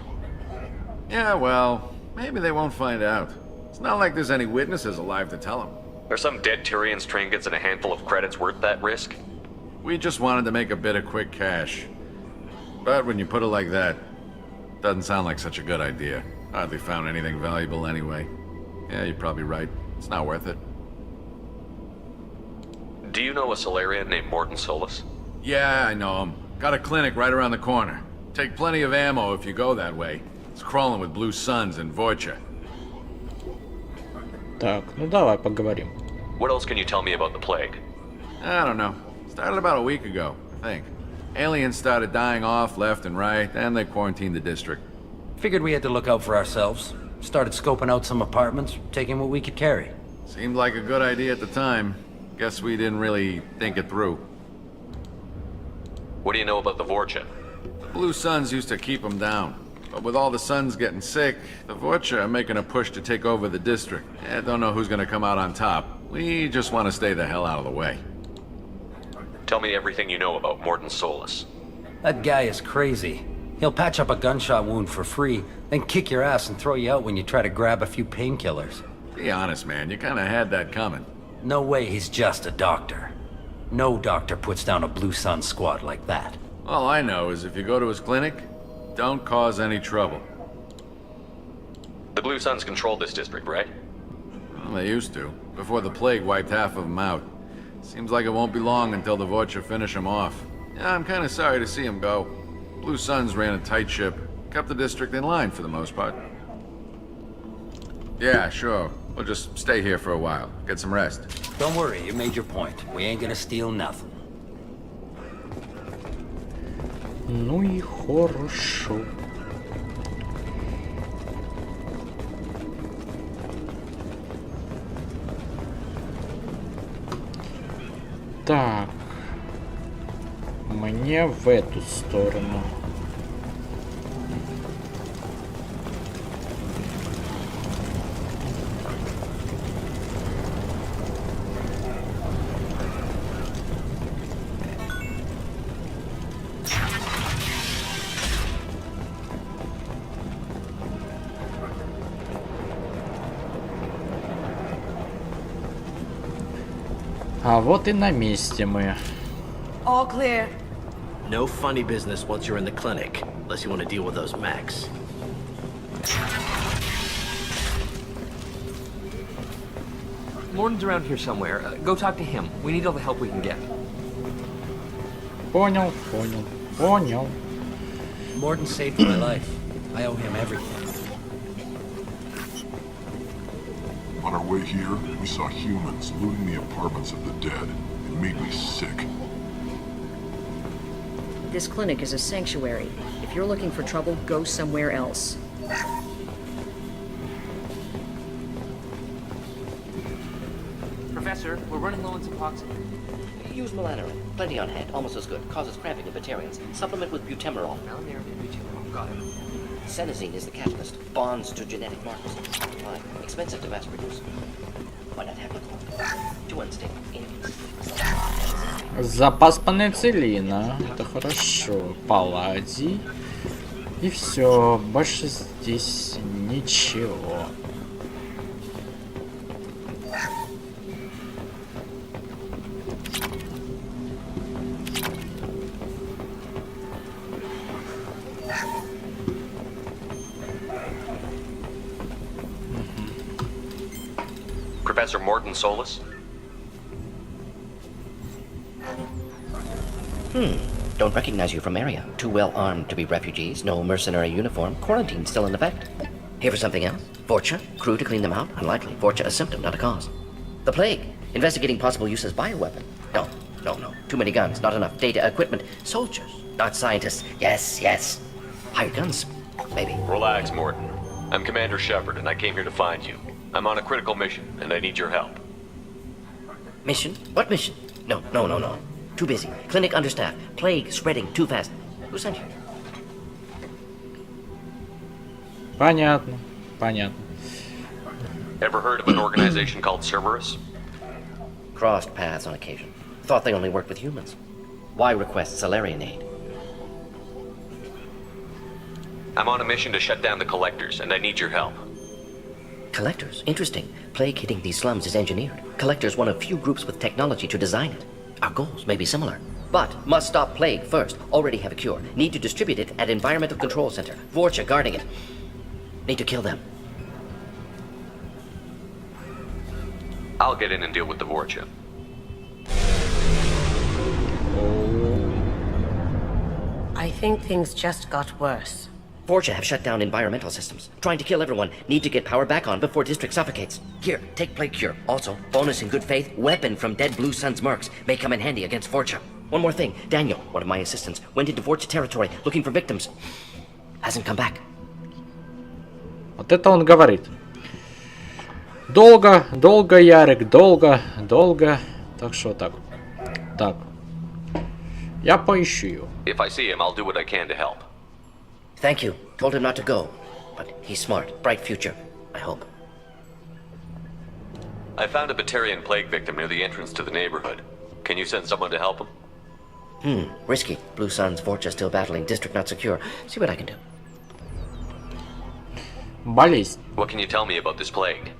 Yeah, well, maybe they won't find out. It's not like there's any witnesses alive to tell them. Are some dead Tyrians trinkets and a handful of credits worth that risk? We just wanted to make a bit of quick cash. But when you put it like that, doesn't sound like such a good idea. Hardly found anything valuable anyway. Yeah, you're probably right. It's not worth it. Do you know a Solarian named Morton Solus? Yeah, I know him. Got a clinic right around the corner. Take plenty of ammo if you go that way. It's crawling with Blue Suns and Vorcha. Так, ну давай поговорим. What else can you tell me about the plague? I don't know. Started about a week ago, I think. Aliens started dying off left and right, and they quarantined the district. Figured we had to look out for ourselves. Started scoping out some apartments, taking what we could carry. Seemed like a good idea at the time. Guess we didn't really think it through. What do you know about the Vorcha? The Blue Suns used to keep them down. But with all the Suns getting sick, the Vorcha are making a push to take over the district. Yeah, don't know who's gonna come out on top. We just want to stay the hell out of the way. Tell me everything you know about Morton Solus. That guy is crazy. He'll patch up a gunshot wound for free, then kick your ass and throw you out when you try to grab a few painkillers. Be honest, man. You kinda had that coming. No way he's just a doctor. No doctor puts down a Blue Sun squad like that. All I know is if you go to his clinic, don't cause any trouble. The Blue Suns control this district, right? Well, they used to, before the plague wiped half of them out. Seems like it won't be long until the Vorcha finish them off. Yeah, I'm kinda sorry to see him go. Blue Suns ran a tight ship, kept the district in line for the most part. Yeah, sure. We'll just stay here for a while, get some rest. Don't worry, you made your point. We ain't gonna steal nothing. Ну и хорошо. Так. Мне в эту сторону. А вот и на месте мы. All clear. No funny business once you're in the clinic, unless you want to deal with those mechs. Morton's around here somewhere. Go talk to him. We need all the help we can get. Понял. Morton saved my life. I owe him everything. On our way here, we saw humans looting the apartments of the dead. It made me sick. This clinic is a sanctuary. If you're looking for trouble, go somewhere else. Professor, we're running low on Suboxone. Use melanorin. Plenty on hand. Almost as good. Causes cramping in Batarians. Supplement with butemerol. Melanorin and butemerol. Got it. Senesine is the catalyst. Bonds to genetic markers. Fine. Expensive to mass produce. Why not have it? To unstable. Запас пенициллина. Это хорошо. Палладий. И все. Больше здесь ничего. Professor Morton Solus? Don't recognize you from area. Too well armed to be refugees, no mercenary uniform, quarantine still in effect. Here for something else? Vorcha? Crew to clean them out? Unlikely. Vorcha a symptom, not a cause. The plague? Investigating possible use as bioweapon? No. Too many guns, not enough data, equipment. Soldiers, not scientists. Yes. Hired guns, maybe. Relax, Morton. I'm Commander Shepard, and I came here to find you. I'm on a critical mission, and I need your help. Mission? What mission? No. Too busy. Clinic understaffed. Plague spreading too fast. Who sent you? Понятно. Ever heard of an organization called Cerberus? Crossed paths on occasion. Thought they only worked with humans. Why request Salarian aid? I'm on a mission to shut down the Collectors, and I need your help. Collectors? Interesting. Plague hitting these slums is engineered. Collectors one of few groups with technology to design it. Our goals may be similar. But must stop plague first. Already have a cure. Need to distribute it at Environmental Control Center. Vorcha guarding it. Need to kill them. I'll get in and deal with the Vorcha. I think things just got worse. Vorcha have shut down environmental systems. Trying to kill everyone. Need to get power back on before district suffocates. Here, take plague cure. Also, bonus in good faith, weapon from dead Blue Sun's mercs. May come in handy against Vorcha. One more thing. Daniel, one of my assistants, went into Vorcha territory looking for victims. Hasn't come back. Вот это он говорит. Долго, Ярик, долго. Так что так. Я поищу его. If I see him, I'll do what I can to help. Thank you. Told him not to go. But he's smart. Bright future. I hope. I found a Batarian plague victim near the entrance to the neighborhood. Can you send someone to help him? Risky. Blue Sun's Vorcha still battling. District not secure. See what I can do. Болезнь. What can you tell me about this plague?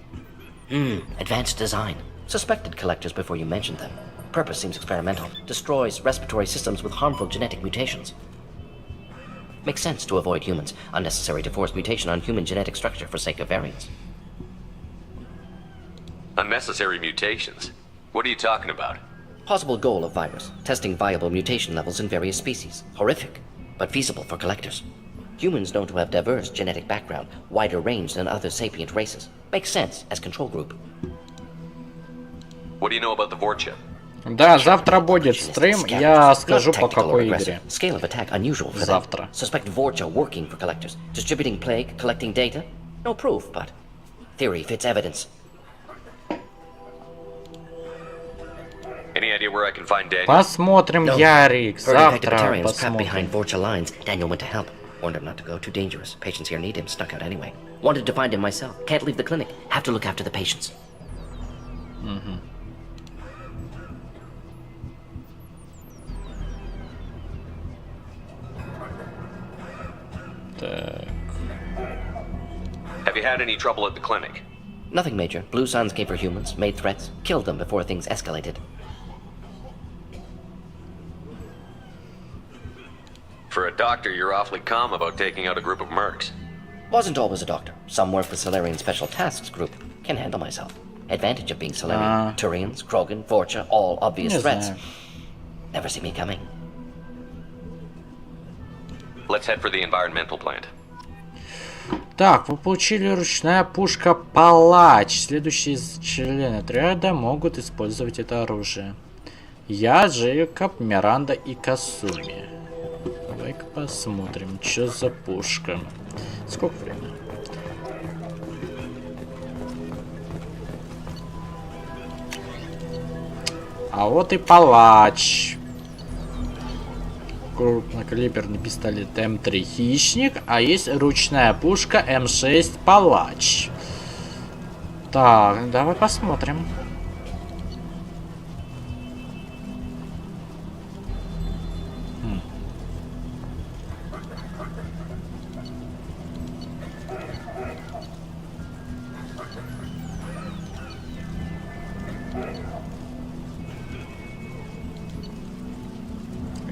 Advanced design. Suspected collectors before you mentioned them. Purpose seems experimental. Destroys respiratory systems with harmful genetic mutations. Makes sense to avoid humans. Unnecessary to force mutation on human genetic structure for sake of variants. Unnecessary mutations? What are you talking about? Possible goal of virus. Testing viable mutation levels in various species. Horrific, but feasible for collectors. Humans known to have diverse genetic background, wider range than other sapient races. Makes sense as control group. What do you know about the Vorcha? Да, завтра будет стрим, я скажу по какой игре. Scale of attack unusual for завтра. Suspect Vorcha working for collectors, distributing plague, collecting data. No proof, but theory fits evidence. Any idea where I can find Daniel? Посмотрим, Ярик, завтра посмотрим. Behind Vorcha lines. Daniel went to help. Warned him not to go, too dangerous. Patients here need him, stuck out anyway. Wanted to find him myself. Can't leave the clinic. Have to look after the patients. Have you had any trouble at the clinic? Nothing major. Blue Suns came for humans, made threats, killed them before things escalated. For a doctor, you're awfully calm about taking out a group of mercs. Wasn't always a doctor. Some work with Salarian Special Tasks Group. Can handle myself. Advantage of being Salarian. Turians, Krogan, Vorcha, all obvious threats. Never see me coming. Let's head for the environmental plant. Так, вы получили ручная пушка Палач. Следующие члены отряда могут использовать это оружие. Я, Джейкоб, Миранда и Касуми. Давай-ка посмотрим, что за пушка. Сколько времени? А вот и Палач. Крупнокалиберный пистолет М3 Хищник, а есть ручная пушка М6 Палач. Так, давай посмотрим.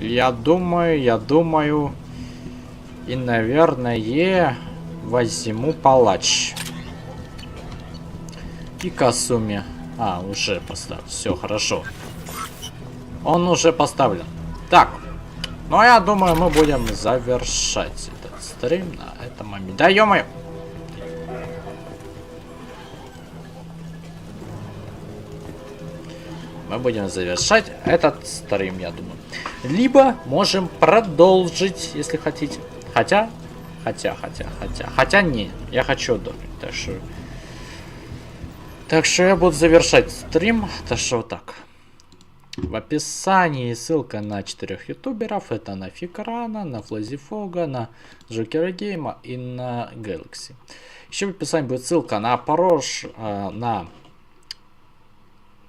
Я думаю, и, наверное, возьму Палач. И Касуми. А, уже поставлен. Все, хорошо. Он уже поставлен. Так. Ну, я думаю, мы будем завершать этот стрим на этом моменте. Да, ё-моё! Мы будем завершать этот стрим, я думаю. Либо можем продолжить, если хотите. Хотя не. Я хочу дольше. Так что я буду завершать стрим. Так что вот так. В описании ссылка на 4 ютуберов. Это на Фикрана, на Флазифога, на Джокера Гейма и на Galaxy. Еще в описании будет ссылка на на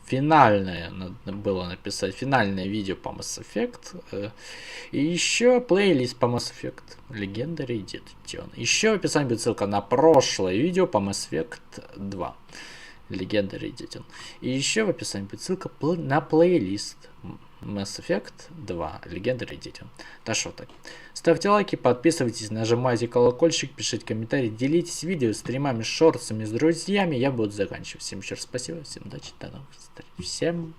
финальное, надо было написать финальное видео по Mass Effect. И еще плейлист по Mass Effect Legendary Edition. Еще в описании будет ссылка на прошлое видео по Mass Effect 2 Legendary Edition. И еще в описании будет ссылка на плейлист Mass Effect 2 Legendary Edition. Так что так. Ставьте лайки, подписывайтесь, нажимайте колокольчик, пишите комментарии, делитесь видео, стримами, шортсами с друзьями. Я буду заканчивать. Всем еще раз спасибо, всем удачи, до новых встреч. Всем